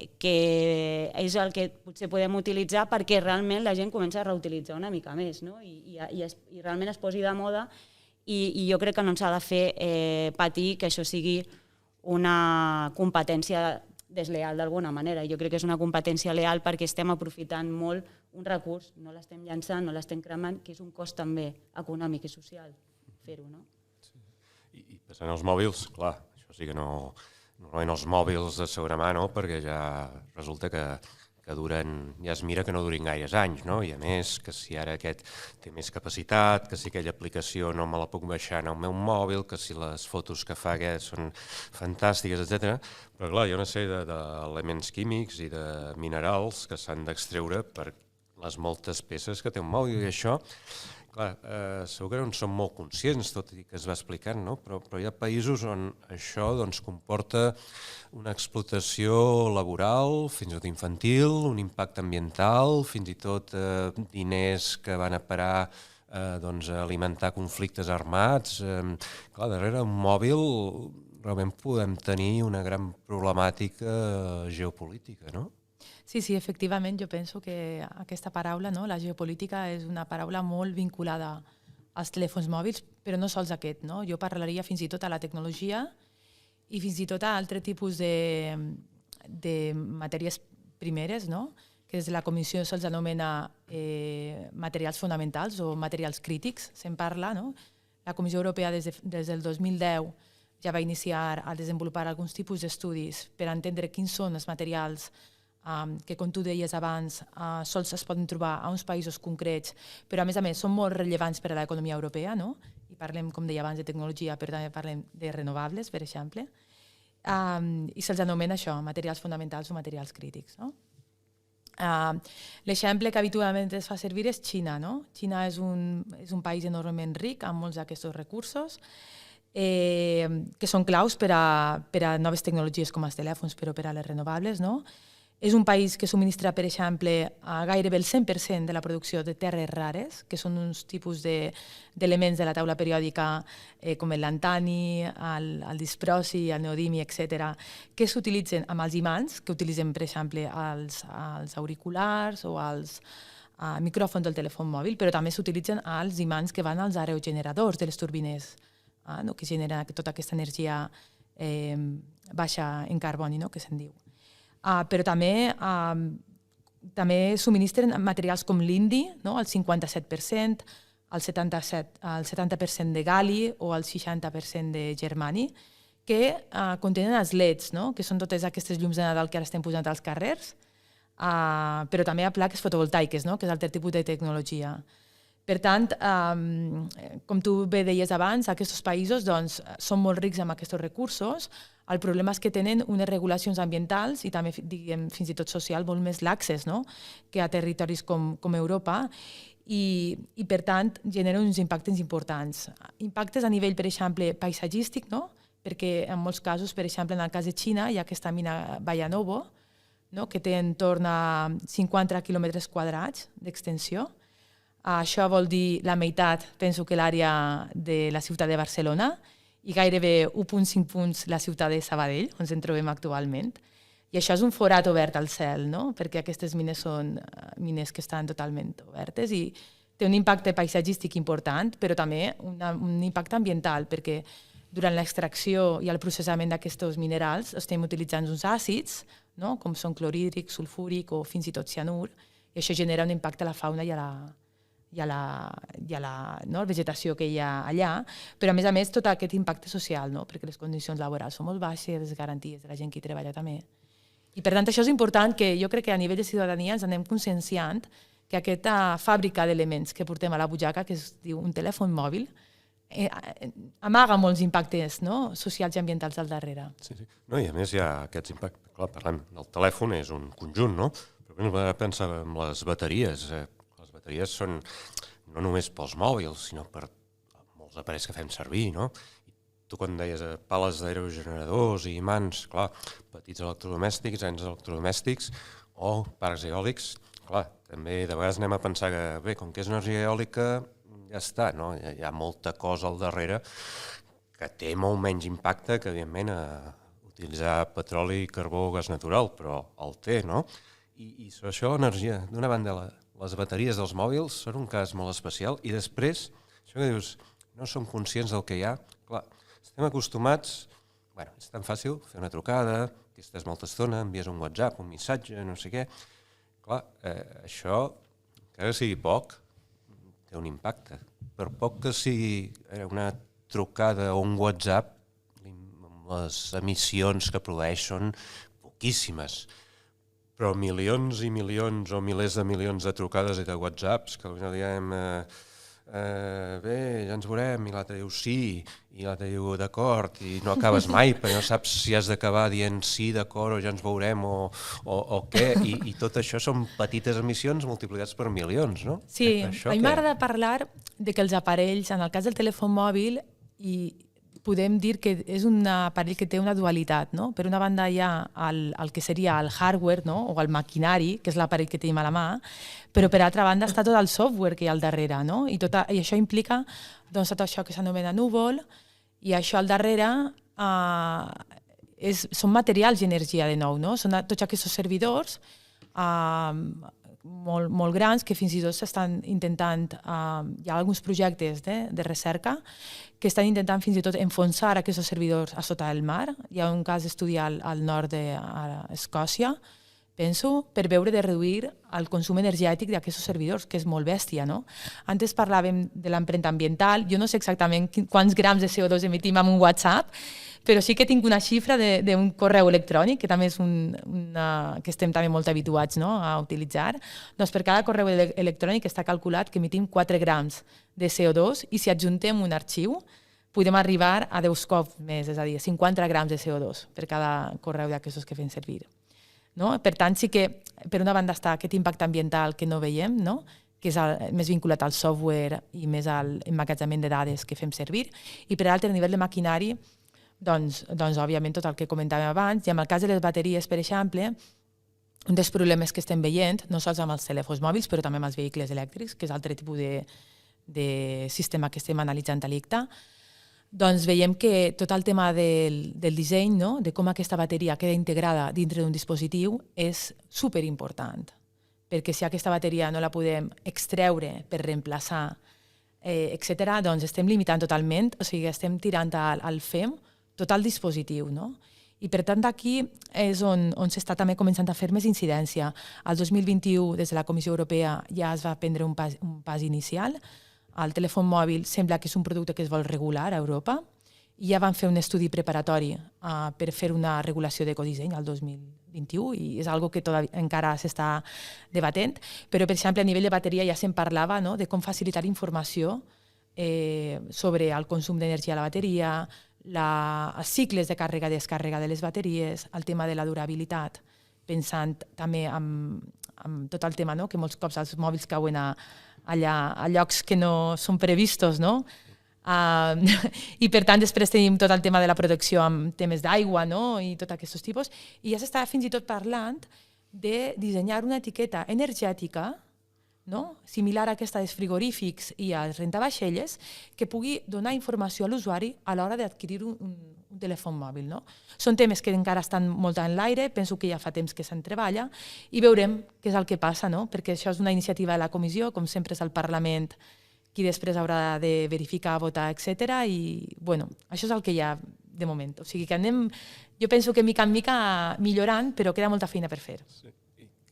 és el que potser podem utilitzar perquè realment la gent comença a reutilitzar una mica més, no? I realment es posi de moda i jo crec que no ens ha de fer patir que això sigui una competència desleal d'alguna manera. Jo crec que és una competència leal perquè estem aprofitant molt un recurs, no l'estem llançant, no l'estem cremant, que és un cost també econòmic i social fer-ho, no? I passant als mòbils, clar, això sí que no... Normalment els mòbils de segona mà, no?, perquè ja resulta que duren, ja es mira que no durin gaires anys, no? I a més, que si ara aquest té més capacitat, que si aquella aplicació no me la puc baixar en el meu mòbil, que si les fotos que fa són fantàstiques, etc. Però clar, hi ha una sèrie d'elements químics i de minerals que s'han d'extreure per les moltes peces que té un mòbil i això, clar, segur que no en som molt conscients, tot i que es va explicant, no? Però hi ha països on això comporta una explotació laboral, fins i tot infantil, un impacte ambiental, fins i tot diners que van a parar a alimentar conflictes armats. Clar, darrere un mòbil realment podem tenir una gran problemàtica geopolítica, no? Sí, efectivament, jo penso que aquesta paraula, no, la geopolítica, és una paraula molt vinculada als telèfons mòbils, però no sols aquest, no? Jo parlaria fins i tot a la tecnologia i fins i tot a altres tipus de matèries primeres, no? Que des de la Comissió se'ls anomena materials fonamentals o materials crítics, se'n parla, no? La Comissió Europea des del 2010 ja va iniciar a desenvolupar alguns tipus d'estudis per entendre quins són els materials que, com tu deies abans, sols es poden trobar a uns països concrets, però a més són molt rellevants per a l'economia europea, no? I parlem, com deia abans, de tecnologia, però també parlem de renovables, per exemple, i se'ls anomena això, materials fonamentals o materials crítics, no? L'exemple que habitualment es fa servir és Xina, no? Xina és un país enormement ric amb molts d'aquests recursos que són claus per a noves tecnologies com els telèfons, però per a les renovables, no? És un país que subministra, per exemple, gairebé el 100% de la producció de terres rares, que són uns tipus d'elements de la taula periòdica com el lantani, el disprosi, el neodimi, etc., que s'utilitzen amb els imants, que utilitzen, per exemple, als auriculars o als micròfons del telèfon mòbil, però també s'utilitzen als imants que van als aerogeneradors de les turbines, que generen tota aquesta energia baixa en carboni, que se'n diu. Però també subministren materials com l'indi, el 57%, el 70% de gal·li o el 60% de germani, que contenen els LEDs, que són totes aquestes llums de Nadal que ara estem posant als carrers, però també a plaques fotovoltaiques, que és altre tipus de tecnologia. Per tant, com tu bé deies abans, aquests països són molt rics amb aquests recursos. El problema és que tenen unes regulacions ambientals i també, diguem, fins i tot social, molt més laxes que a territoris com Europa i, per tant, generen uns impactes importants. Impactes a nivell, per exemple, paisatgístic, perquè en molts casos, per exemple, en el cas de Xina, hi ha aquesta mina Bayanovo, que té entorn a 50 quilòmetres quadrats d'extensió. Això vol dir la meitat, penso que l'àrea de la ciutat de Barcelona, i gairebé 1,5 punts la ciutat de Sabadell, on ens trobem actualment. I això és un forat obert al cel, perquè aquestes mines són mines que estan totalment obertes i té un impacte paisatgístic important, però també un impacte ambiental, perquè durant l'extracció i el processament d'aquests minerals estem utilitzant uns àcids no? Com són clorhídric, sulfúric o fins i tot cianur, i això genera un impacte a la fauna i a la vegetació que hi ha allà, però a més tot aquest impacte social, no? Perquè les condicions laborals són molt baixes, les garanties de la gent que hi treballa també. I per tant això és important, que jo crec que a nivell de ciutadania ens anem conscienciant que aquesta fàbrica d'elements que portem a la butxaca, que es diu un telèfon mòbil, amaga molts impactes, no? Socials i ambientals al darrere. Sí. No, i a més hi ha aquests impactes. Clar, parlem del telèfon, és un conjunt, no? Però m'he de pensar en les bateries. Les bateries són no només pels mòbils, sinó per molts aparells que fem servir, no? Tu quan deies pales d'aerogeneradors i imants, clar, petits electrodomèstics, ens electrodomèstics o parcs eòlics, clar, també de vegades anem a pensar que, bé, com que és energia eòlica, ja està, no? Hi ha molta cosa al darrere que té molt menys impacte que, evidentment, utilitzar petroli, carbó o gas natural, però el té, no? I sobre això, energia, d'una banda, les bateries dels mòbils són un cas molt especial, i després, això que dius, no som conscients del que hi ha, clar, estem acostumats, bueno, és tan fàcil fer una trucada, que estàs molta estona, envies un WhatsApp, un missatge, no sé què, clar, això, encara sigui poc, té un impacte. Per poc que sigui una trucada o un WhatsApp, les emissions que produeix són poquíssimes, però milions i milions o milers de milions de trucades i de WhatsApps que potser diem bé, ja ens veurem, i l'altre diu sí, i l'altre diu d'acord, i no acabes mai, perquè no saps si has d'acabar dient sí, d'acord, o ja ens veurem, o què, i tot això són petites emissions multiplicats per milions, no? Sí, a mi m'agrada parlar de que els aparells, en el cas del telèfon mòbil, podem dir que és un aparell que té una dualitat, no? Per una banda hi ha el que seria el hardware, no? O el maquinari, que és l'aparell que tenim a la mà, però per altra banda està tot el software que hi ha al darrere, no? I això implica doncs, tot això que s'anomena núvol, i això al darrere són materials i energia de nou, no? Són tots aquests servidors molt grans que fins i tot s'estan intentant, hi ha alguns projectes de recerca que estan intentant fins i tot enfonsar aquests servidors a sota del mar. Hi ha un cas d'estudi al nord d'Escòcia, penso, per veure de reduir el consum energètic d'aquests servidors, que és molt bèstia, no? Antes parlàvem de l'empremta ambiental, jo no sé exactament quants grams de CO2 emitim amb un WhatsApp, però sí que tinc una xifra d'un correu electrònic, que també és que estem també molt habituats, no, a utilitzar. Doncs per cada correu electrònic està calculat que emitim 4 grams de CO2 i si adjuntem un arxiu podem arribar a 10 cops més, és a dir, 50 grams de CO2 per cada correu d'aquests que fem servir. No? Per tant, sí que per una banda està aquest impacte ambiental que no veiem, no? Que és més vinculat al software i més al emmagatzemament de dades que fem servir, i per l'altre, a nivell de maquinari, doncs, òbviament, tot el que comentàvem abans, i en el cas de les bateries, per exemple, un dels problemes que estem veient, no sols amb els telèfons mòbils, però també amb els vehicles elèctrics, que és altre tipus de sistema que estem analitzant a l'ICTA, doncs veiem que tot el tema del disseny, no? De com aquesta bateria queda integrada dintre d'un dispositiu, és superimportant, perquè si aquesta bateria no la podem extreure per reemplaçar, etc., doncs estem limitant totalment, o sigui, estem tirant al FEM tot el dispositiu, no? I per tant aquí és on s'està també començant a fer més incidència. El 2021, des de la Comissió Europea, ja es va prendre un pas inicial. El telèfon mòbil sembla que és un producte que es vol regular a Europa i ja van fer un estudi preparatori per fer una regulació d'ecodisseny el 2021 i és una cosa que encara s'està debatent, però per exemple a nivell de bateria ja se'n parlava, no? De com facilitar informació sobre el consum d'energia a la bateria, els cicles de càrrega i descàrrega de les bateries, el tema de la durabilitat, pensant també en tot el tema, no? Que molts cops els mòbils cauen allà a llocs que no són previstos, no? I per tant després tenim tot el tema de la protecció amb temes d'aigua, no? I tots aquests tipus, i ja s'està fins i tot parlant de dissenyar una etiqueta energètica, no? Similar a aquesta dels frigorífics i als rentavaixelles, que pugui donar informació a l'usuari a l'hora d'adquirir un telèfon mòbil. No? Són temes que encara estan molt en l'aire, penso que ja fa temps que se'n treballa, i veurem què és el que passa, no? Perquè això és una iniciativa de la comissió, com sempre és el Parlament qui després haurà de verificar, votar, etc. I bueno, això és el que hi ha de moment. O sigui que anem, jo penso que mica en mica millorant, però queda molta feina per fer.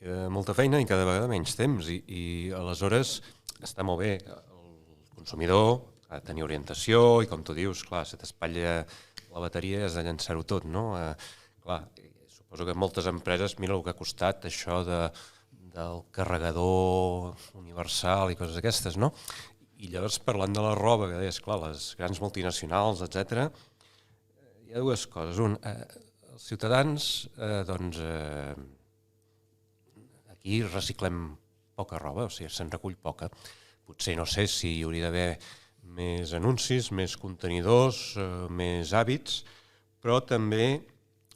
Queda molta feina i cada vegada menys temps i aleshores està molt bé. El consumidor ha de tenir orientació i com tu dius, clar, se t'espatlla la bateria i has de llançar-ho tot, no? Clar, suposo que moltes empreses, mira el que ha costat això del carregador universal i coses aquestes, no? I llavors, parlant de la roba, que deies, clar, les grans multinacionals, etc., hi ha dues coses. Un, els ciutadans, doncs, aquí reciclem poca roba, o sigui, se'n recull poca. Potser no sé si hi hauria d'haver més anuncis, més contenidors, més hàbits, però també,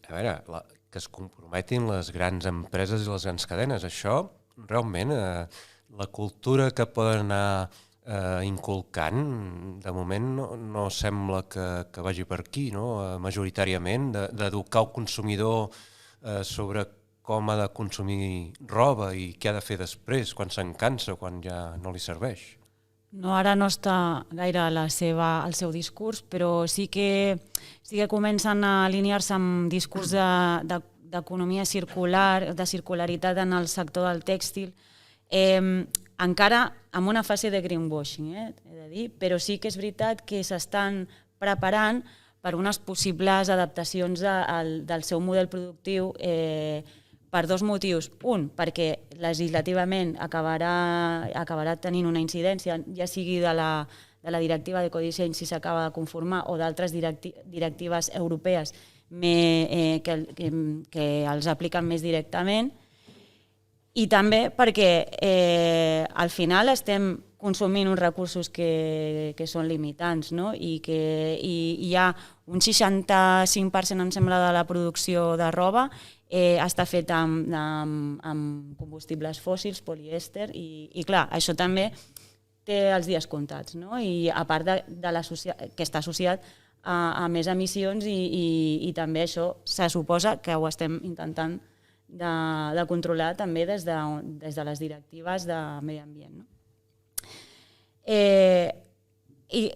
a veure, que es comprometin les grans empreses i les grans cadenes. Això, realment, la cultura que poden anar inculcant, de moment no sembla que vagi per aquí, no? Majoritàriament, d'educar el consumidor sobre com ha de consumir roba i què ha de fer després, quan se'n cansa, quan ja no li serveix. No, ara no està gaire al seu discurs, però sí que comencen a alinear-se amb discurs d'economia circular, de circularitat en el sector del tèxtil, encara amb una fase de greenwashing, he de dir, però sí que és veritat que s'estan preparant per unes possibles adaptacions del seu model productiu per dos motius. Un, perquè legislativament acabarà tenint una incidència, ja sigui de la directiva d'ecodisseny si s'acaba de conformar o d'altres directives europees que els apliquen més directament. I també perquè al final estem consumint uns recursos que són limitants, no? I hi ha un 65%, em sembla, de la producció de roba està fet amb combustibles fòssils, polièster, i clar, això també té els dies comptats, no? I a part que està associat a més emissions i també això se suposa que ho estem intentant de controlar també des de les directives de medi ambient, no? I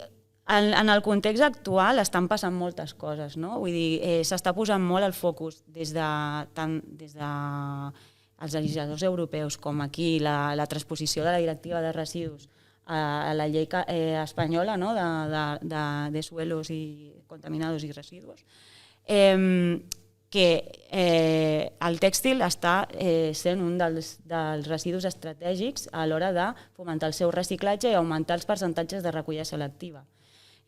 en el context actual estan passant moltes coses, no? Vull dir, s'està posant molt el focus des dels legisladors europeus com aquí la transposició de la directiva de residus a la llei espanyola, no? de suelos y contaminados i residus, que el tèxtil està sent un dels residus estratègics a l'hora de fomentar el seu reciclatge i augmentar els percentatges de recollida selectiva.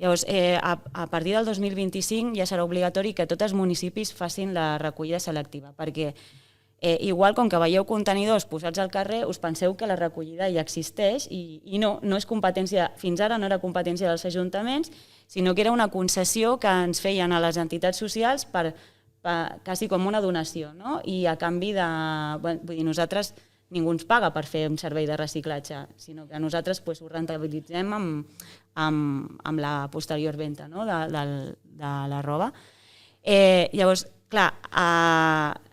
Llavors, a partir del 2025 ja serà obligatori que tots els municipis facin la recollida selectiva, perquè igual com que veieu contenidors posats al carrer, us penseu que la recollida ja existeix i no és competència, fins ara no era competència dels ajuntaments, sinó que era una concessió que ens feien a les entitats socials quasi com una donació, no? I a canvi vull dir, nosaltres ningú ens paga per fer un servei de reciclatge, sinó que nosaltres ho rentabilitzem amb la posterior venda, no? de la roba. Llavors, clar,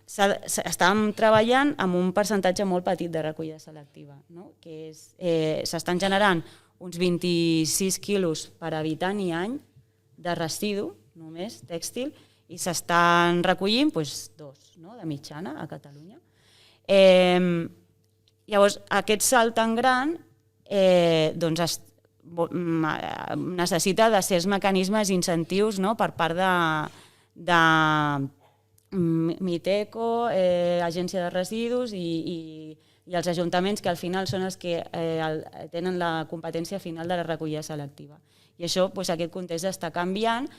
estàvem treballant amb un percentatge molt petit de recollida selectiva, no? Que s'estan generant uns 26 quilos per habitant i any de residu, només, tèxtil, i s'estan recollint 2, no? De mitjana a Catalunya. Llavors, aquest salt tan gran necessita de certs mecanismes i incentius, no? Per part de Miteco, Agència de Residus i els ajuntaments, que al final són els que tenen la competència final de la recollida selectiva. I això, aquest context està canviant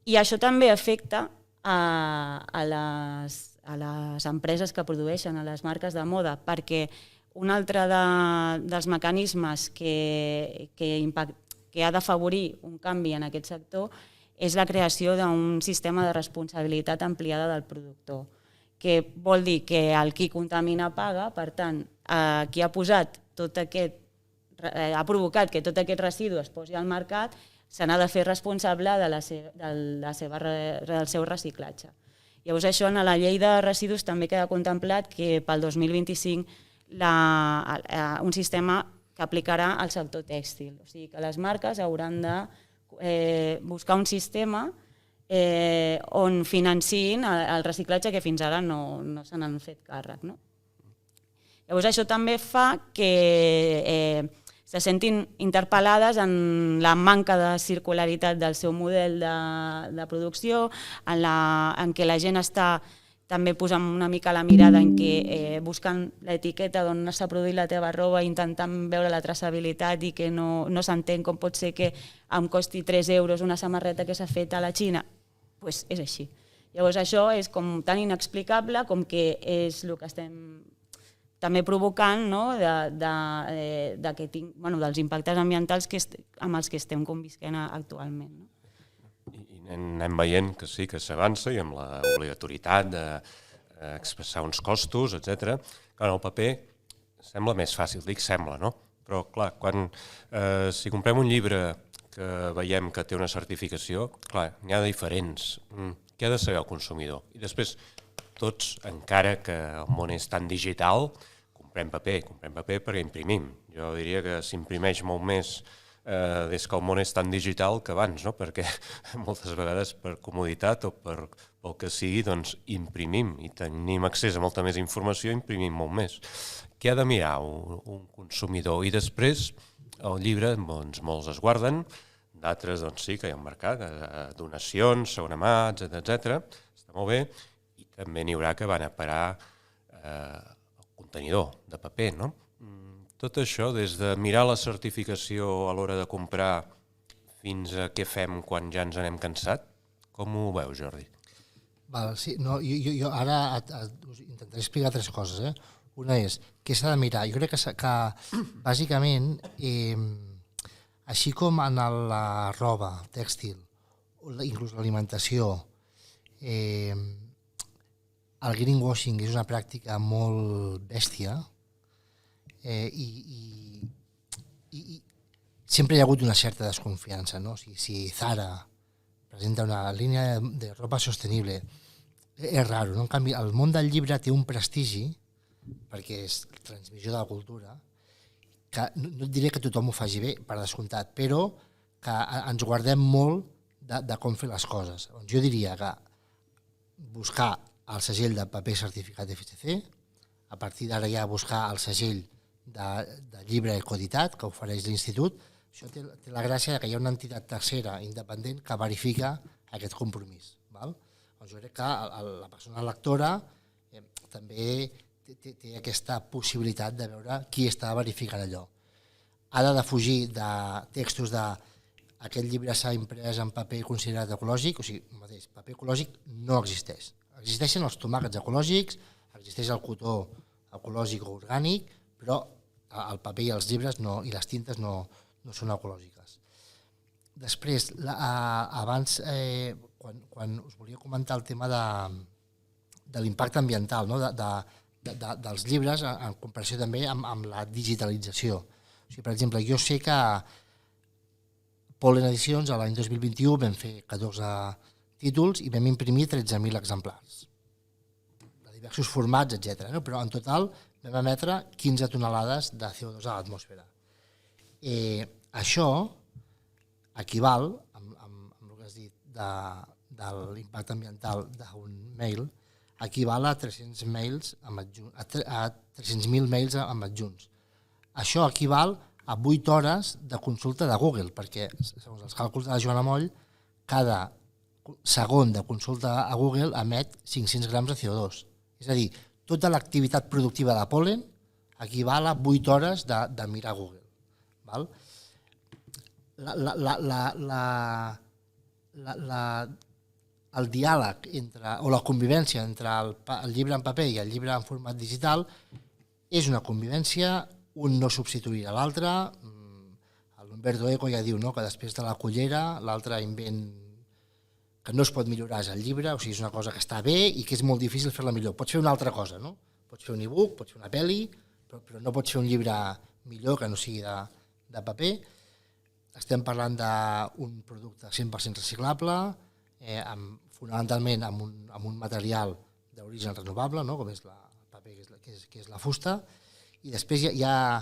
i això també afecta a les empreses que produeixen, a les marques de moda, perquè un altre dels mecanismes que ha d'afavorir un canvi en aquest sector és la creació d'un sistema de responsabilitat ampliada del productor, que vol dir que el qui contamina paga, per tant, qui ha provocat que tot aquest residu es posi al mercat se n'ha de fer responsable del seu reciclatge. Llavors això en la llei de residus també queda contemplat que pel 2025 un sistema que aplicarà al sector tèxtil. O sigui que les marques hauran de buscar un sistema on financiïn el reciclatge que fins ara no se n'han fet càrrec. No? Llavors això també fa que se sentin interpel·lades en la manca de circularitat del seu model de producció, en què la gent està també posant una mica la mirada en què buscant l'etiqueta d'on s'ha produït la teva roba, intentant veure la traçabilitat i que no s'entén com pot ser que em costi 3 euros una samarreta que s'ha fet a la Xina. Doncs és així. Llavors això és com tan inexplicable com que és el que estem també provocant dels impactes ambientals amb els que estem convisquent actualment. I anem veient que sí, que s'avança i amb l'obligatorietat d'expressar uns costos, etc. Clar, el paper sembla més fàcil, dic sembla, no? Però, clar, si comprem un llibre que veiem que té una certificació, clar, n'hi ha de diferents. Què ha de saber el consumidor? I després, tots, encara que el món és tan digital, comprem paper perquè imprimim. Jo diria que s'imprimeix molt més des que el món és tan digital que abans, no? Perquè moltes vegades per comoditat o pel que sigui, doncs imprimim i tenim accés a molta més informació i imprimim molt més. Què ha de mirar un consumidor? I després el llibre, doncs, molts es guarden, d'altres doncs, sí que hi ha un mercat, donacions, segona mà, etc. Està molt bé, i també n'hi haurà que van a parar el contenidor de paper, no? Tot això, des de mirar la certificació a l'hora de comprar fins a què fem quan ja ens n'hem cansat, com ho veus, Jordi? Sí, no, jo ara us intentaré explicar 3 coses. Una és, què s'ha de mirar? Jo crec que bàsicament, així com en la roba, tèxtil, inclús l'alimentació, el greenwashing és una pràctica molt bèstia, i sempre hi ha hagut una certa desconfiança, no? Si Zara presenta una línia de roba sostenible, és raro, no? En canvi, el món del llibre té un prestigi, perquè és transmissió de la cultura, que no et diré que tothom ho faci bé, per descomptat, però que ens guardem molt de com fer les coses. Jo diria que buscar el segell de paper certificat FSC, a partir d'ara ja buscar el segell de llibre coditat que ofereix l'Institut. Això té la gràcia que hi ha una entitat tercera independent que verifica aquest compromís. Doncs jo crec que la persona lectora també té aquesta possibilitat de veure qui està verificant allò. Ha de defugir de textos de aquest llibre s'ha imprès en paper considerat ecològic, o sigui, mateix, paper ecològic no existeix. Existeixen els tomàquets ecològics, existeix el cotó ecològic o orgànic, però el paper i els llibres i les tintes no són ecològiques. Després, abans, quan us volia comentar el tema de l'impacte ambiental, dels llibres, en comparació també amb la digitalització. O sigui, per exemple, jo sé que Pollen Edicions, l'any 2021, vam fer 14 títols i vam imprimir 13.000 exemplars, de diversos formats, etc. Però en total vam emetre 15 tonelades de CO2 a l'atmosfera. Això equival, amb el que has dit de l'impacte ambiental d'un mail, equival a 300.000 mails amb adjunts. Això equival a 8 hores de consulta de Google, perquè, segons els càlculs de la Joana Moll, cada segon de consulta a Google emet 500 grams de CO2. És a dir, tota l'activitat productiva de Pollen equival a 8 hores de mirar Google. El diàleg o la convivència entre el llibre en paper i el llibre en format digital és una convivència, un no substituirà l'altre. L'Umberto Eco ja diu que després de la cullera l'altre invent que no es pot millorar és el llibre, o sigui, és una cosa que està bé i que és molt difícil fer-la millor. Pots fer una altra cosa, no? Pots fer un e-book, pots fer una pel·li, però no pots fer un llibre millor que no sigui de paper. Estem parlant d'un producte 100% reciclable, fonamentalment amb un material d'origen renovable, com és el paper, que és la fusta, i després hi ha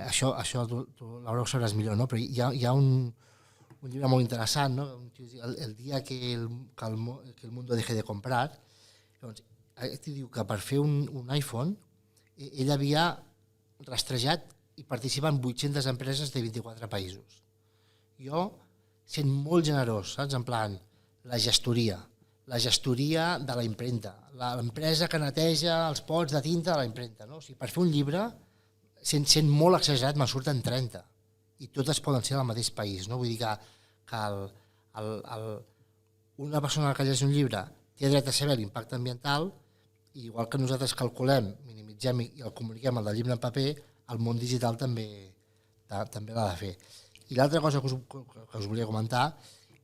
això tu, Laura, ho sabràs millor, però hi ha un llibre molt interessant, no? El dia que el mundo deje de comprar. Llavors, diu que per fer un iPhone ell havia rastrejat i participat en 800 empreses de 24 països. Jo, sent molt generós, saps? En plan, la gestoria de la impremta, l'empresa que neteja els pots de tinta de la impremta. No? O sigui, per fer un llibre, sent molt exagerat, me'n surten 30. I totes poden ser del mateix país. No? Vull dir que una persona que llegeix un llibre té dret a saber l'impacte ambiental, i igual que nosaltres calculem, minimitzem i el comuniquem al del llibre en paper, el món digital també l'ha de fer. I l'altra cosa que us volia comentar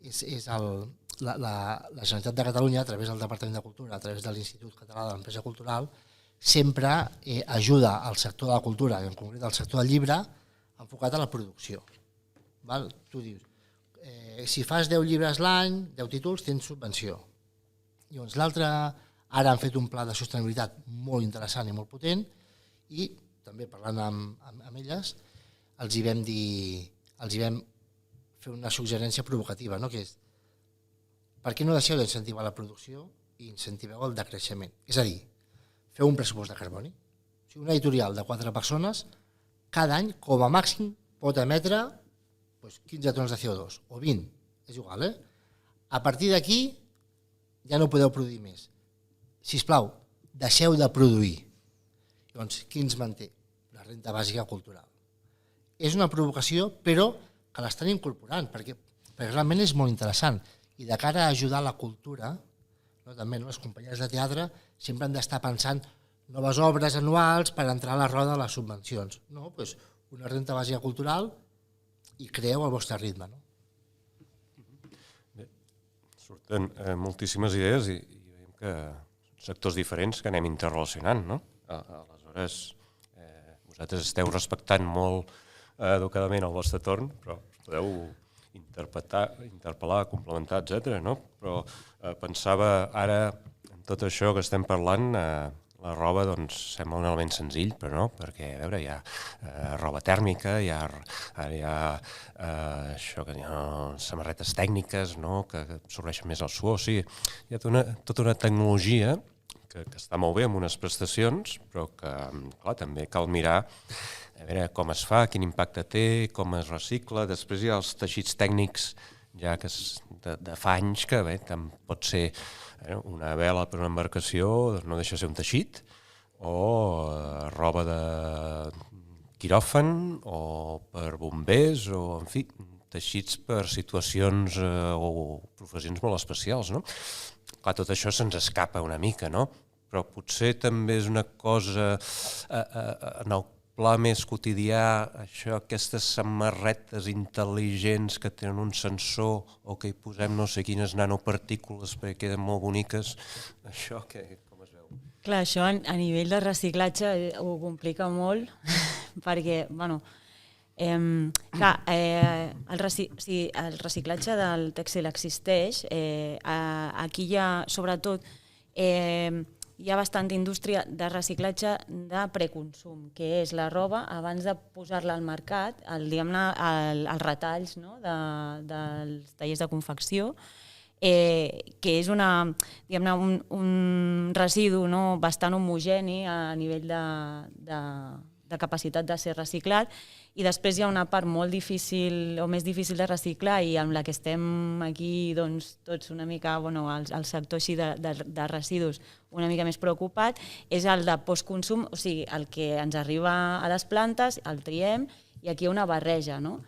és la Generalitat de Catalunya, a través del Departament de Cultura, a través de l'Institut Català de l'Empresa Cultural, sempre ajuda al sector de la cultura, en concret al sector del llibre, enfocat a la producció. Val? Tu dius, si fas 10 llibres l'any, 10 títols, tens subvenció. Llavors l'altre, ara han fet un pla de sostenibilitat molt interessant i molt potent, i també parlant amb elles, els hi vam fer una suggerència provocativa, no? Que és, per què no deixeu d'incentivar la producció i incentiveu el decreixement? És a dir, feu un pressupost de carboni. O sigui, una editorial de 4 persones, cada any, com a màxim, pot emetre 15 tones de CO2, o 20, és igual, A partir d'aquí, ja no podeu produir més. Sisplau, deixeu de produir. Llavors, qui ens manté? La renda bàsica cultural. És una provocació, però que l'estan incorporant, perquè realment és molt interessant. I de cara a ajudar la cultura, també les companyies de teatre sempre han d'estar pensant noves obres anuals per entrar a la roda de les subvencions. No, doncs una renda bàsica cultural i creeu el vostre ritme. Bé, surten moltíssimes idees i veiem que sectors diferents que anem interrelacionant, no? Aleshores, vosaltres esteu respectant molt educadament el vostre torn, però podeu interpel·lar, complementar, etc. No? Però pensava ara, en tot això que estem parlant, la roba doncs, sembla un element senzill, però no, perquè a veure, hi ha roba tèrmica, hi ha això que hi ha samarretes tècniques, no? Que absorbeixen més el suor, o sigui, hi ha tota una tecnologia que està molt bé amb unes prestacions, però que clar, també cal mirar a veure com es fa, quin impacte té, com es recicla. Després hi ha els teixits tècnics ja que de fa anys que bé, tant pot ser una vela per una embarcació, no deixa de ser un teixit, o roba de quiròfan, o per bombers, o en fi, teixits per situacions o professions molt especials, no? Clar, tot això se'ns escapa una mica, no? Però potser també és una cosa en el pla més quotidià, això, aquestes samarretes intel·ligents que tenen un sensor o que hi posem no sé quines nanopartícules perquè queden molt boniques, això com es veu? Clar, això a nivell de reciclatge ho complica molt perquè, bueno, clar, el reciclatge del tèxtil existeix, aquí hi ha, sobretot, hi ha bastanta indústria de reciclatge de preconsum, que és la roba abans de posar-la al mercat, els retalls dels tallers de confecció, que és un residu bastant homogeni a nivell de capacitat de ser reciclat, i després hi ha una part molt difícil o més difícil de reciclar i amb la que estem aquí tots una mica, el sector així de residus una mica més preocupat, és el de postconsum, o sigui, el que ens arriba a les plantes, el triem i aquí hi ha una barreja, no?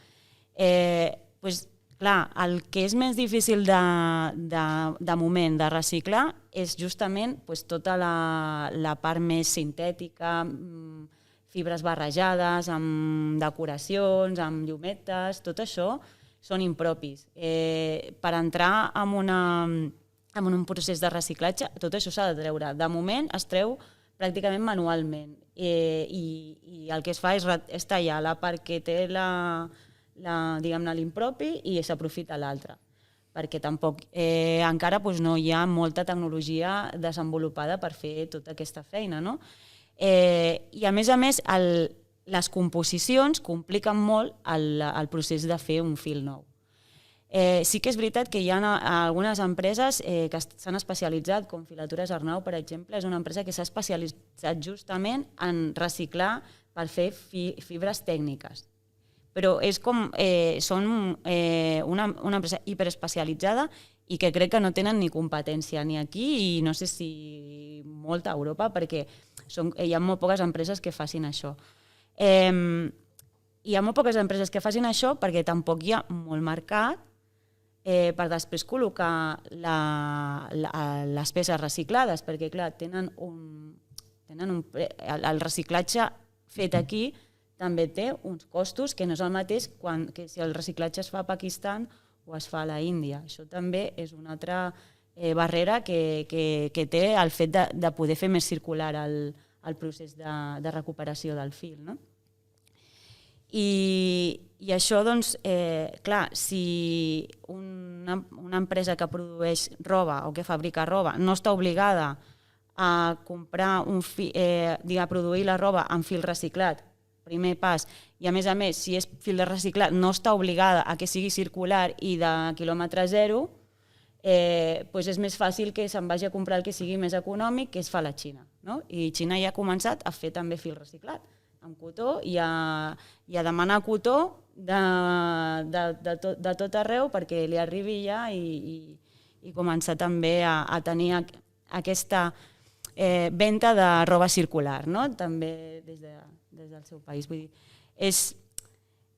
Clar, el que és més difícil de moment de reciclar és justament tota la part més sintètica, fibres barrejades, amb decoracions, amb llumetes, tot això són impropis. Per entrar en un procés de reciclatge, tot això s'ha de treure. De moment es treu pràcticament manualment i el que es fa és tallar la part que té l'impropi i s'aprofita l'altra, perquè tampoc encara no hi ha molta tecnologia desenvolupada per fer tota aquesta feina, no? I a més, les composicions compliquen molt el procés de fer un fil nou. Sí que és veritat que hi ha algunes empreses que s'han especialitzat, com Filatures Arnau, per exemple, és una empresa que s'ha especialitzat justament en reciclar per fer fibres tècniques. Però són una empresa hiperespecialitzada i que crec que no tenen ni competència ni aquí i no sé si molta a Europa, perquè hi ha molt poques empreses que facin això. Hi ha molt poques empreses que facin això perquè tampoc hi ha molt mercat per després col·locar les peces reciclades, perquè clar, el reciclatge fet aquí també té uns costos que no és el mateix que si el reciclatge es fa a Pakistan o es fa a la Índia. Això també és una altra barrera que té el fet de poder fer més circular el procés de recuperació del fil, no? I això, doncs, clar, si una empresa que produeix roba o que fabrica roba no està obligada a comprar a produir la roba amb fil reciclat, primer pas, i a més, si és fil reciclat, no està obligada a que sigui circular i de quilòmetre zero, doncs és més fàcil que se'n vagi a comprar el que sigui més econòmic, que es fa a la Xina. I Xina ja ha començat a fer també fil reciclat amb cotó i a demanar cotó de tot arreu perquè li arribi ja i començar també a tenir aquesta venda de roba circular, també des del seu país. Vull dir,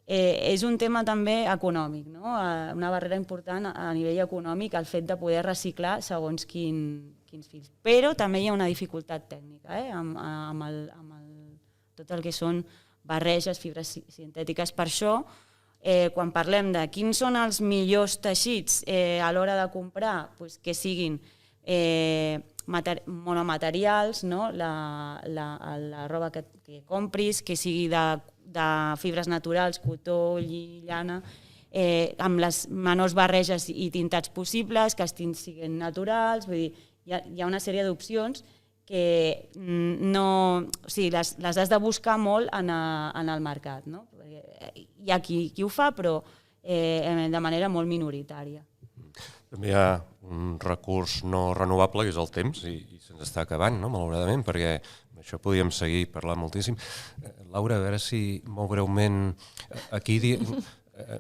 és un tema també econòmic, una barrera important a nivell econòmic el fet de poder reciclar segons quins fils. Però també hi ha una dificultat tècnica amb tot el que són barreges, fibres sintètiques. Per això, quan parlem de quins són els millors teixits a l'hora de comprar, que siguin monomaterials, la roba que compris, que sigui de fibres naturals, cotó, lli, llana, amb les menors barreges i tintats possibles, que els tints siguin naturals. Vull dir, hi ha una sèrie d'opcions que les has de buscar molt en el mercat. Hi ha qui ho fa, però de manera molt minoritària. També hi ha un recurs no renovable, que és el temps, i se'ns està acabant, malauradament, perquè això podríem seguir parlant moltíssim. Laura, a veure si molt breument aquí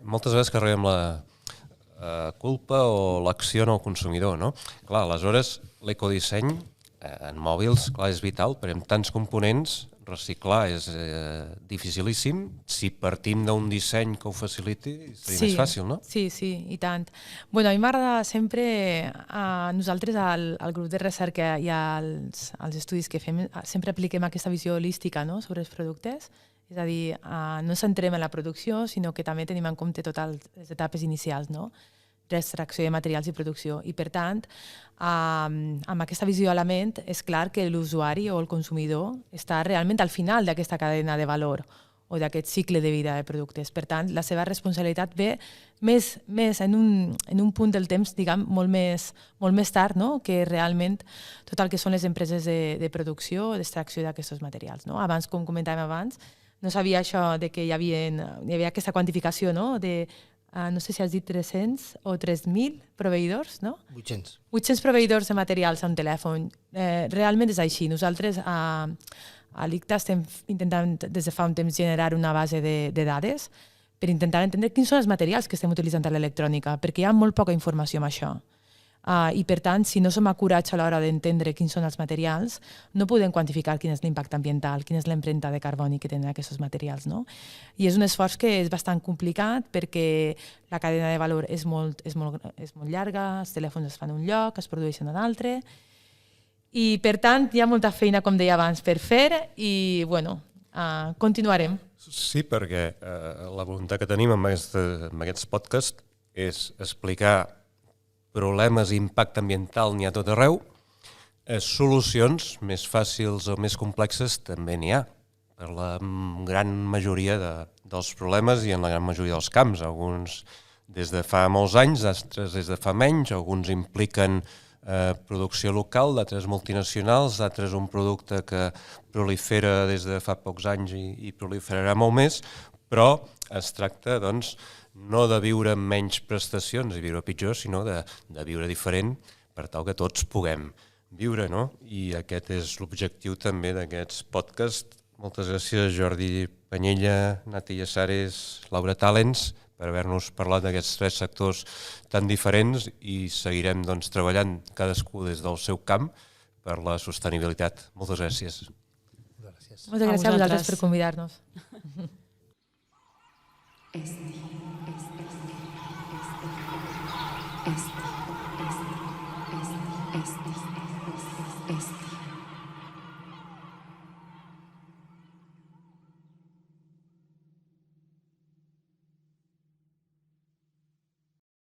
moltes vegades carreguem la culpa o l'acció en el consumidor, no? Clar, aleshores l'ecodisseny en mòbils, clar, és vital, perquè amb tants components reciclar és dificilíssim. Si partim d'un disseny que ho faciliti, seria més fàcil, no? Sí, i tant. A mi m'agrada sempre, nosaltres al grup de recerca i als estudis que fem, sempre apliquem aquesta visió holística sobre els productes. És a dir, no centrem en la producció, sinó que també tenim en compte totes les etapes inicials, d'extracció de materials i producció. I, per tant, amb aquesta visió a la ment, és clar que l'usuari o el consumidor està realment al final d'aquesta cadena de valor o d'aquest cicle de vida de productes. Per tant, la seva responsabilitat ve més en un punt del temps, diguem, molt més tard, que realment tot el que són les empreses de producció o d'extracció d'aquests materials. Abans, com comentàvem abans, no sabia això de que hi havia aquesta quantificació de no sé si has dit 300 o 3.000 proveïdors, no? 800. 800 proveïdors de materials a un telèfon. Realment és així. Nosaltres a l'ICTA estem intentant des de fa un temps generar una base de dades per intentar entendre quins són els materials que estem utilitzant a l'electrònica, perquè hi ha molt poca informació amb això. I per tant, si no som acurats a l'hora d'entendre quins són els materials, no podem quantificar quin és l'impacte ambiental, quina és l'empremta de carboni que tenen aquests materials. I és un esforç que és bastant complicat perquè la cadena de valor és molt llarga, els telèfons es fan en un lloc, es produeixen en un altre, i per tant hi ha molta feina, com deia abans, per fer i continuarem. Sí, perquè la voluntat que tenim amb aquests podcasts és explicar problemes i impacte ambiental n'hi ha tot arreu, solucions més fàcils o més complexes també n'hi ha, per la gran majoria dels problemes i en la gran majoria dels camps. Alguns des de fa molts anys, d'altres des de fa menys, alguns impliquen producció local, d'altres multinacionals, d'altres un producte que prolifera des de fa pocs anys i proliferarà molt més, però es tracta, doncs, no de viure amb menys prestacions i viure pitjor, sinó de viure diferent per tal que tots puguem viure, no? I aquest és l'objectiu també d'aquests podcasts. Moltes gràcies, Jordi Panyella, Nati Llaçares, Laura Talens, per haver-nos parlat d'aquests 3 sectors tan diferents i seguirem treballant cadascú des del seu camp per la sostenibilitat. Moltes gràcies. Gràcies. Moltes gràcies a vosaltres per convidar-nos. Este.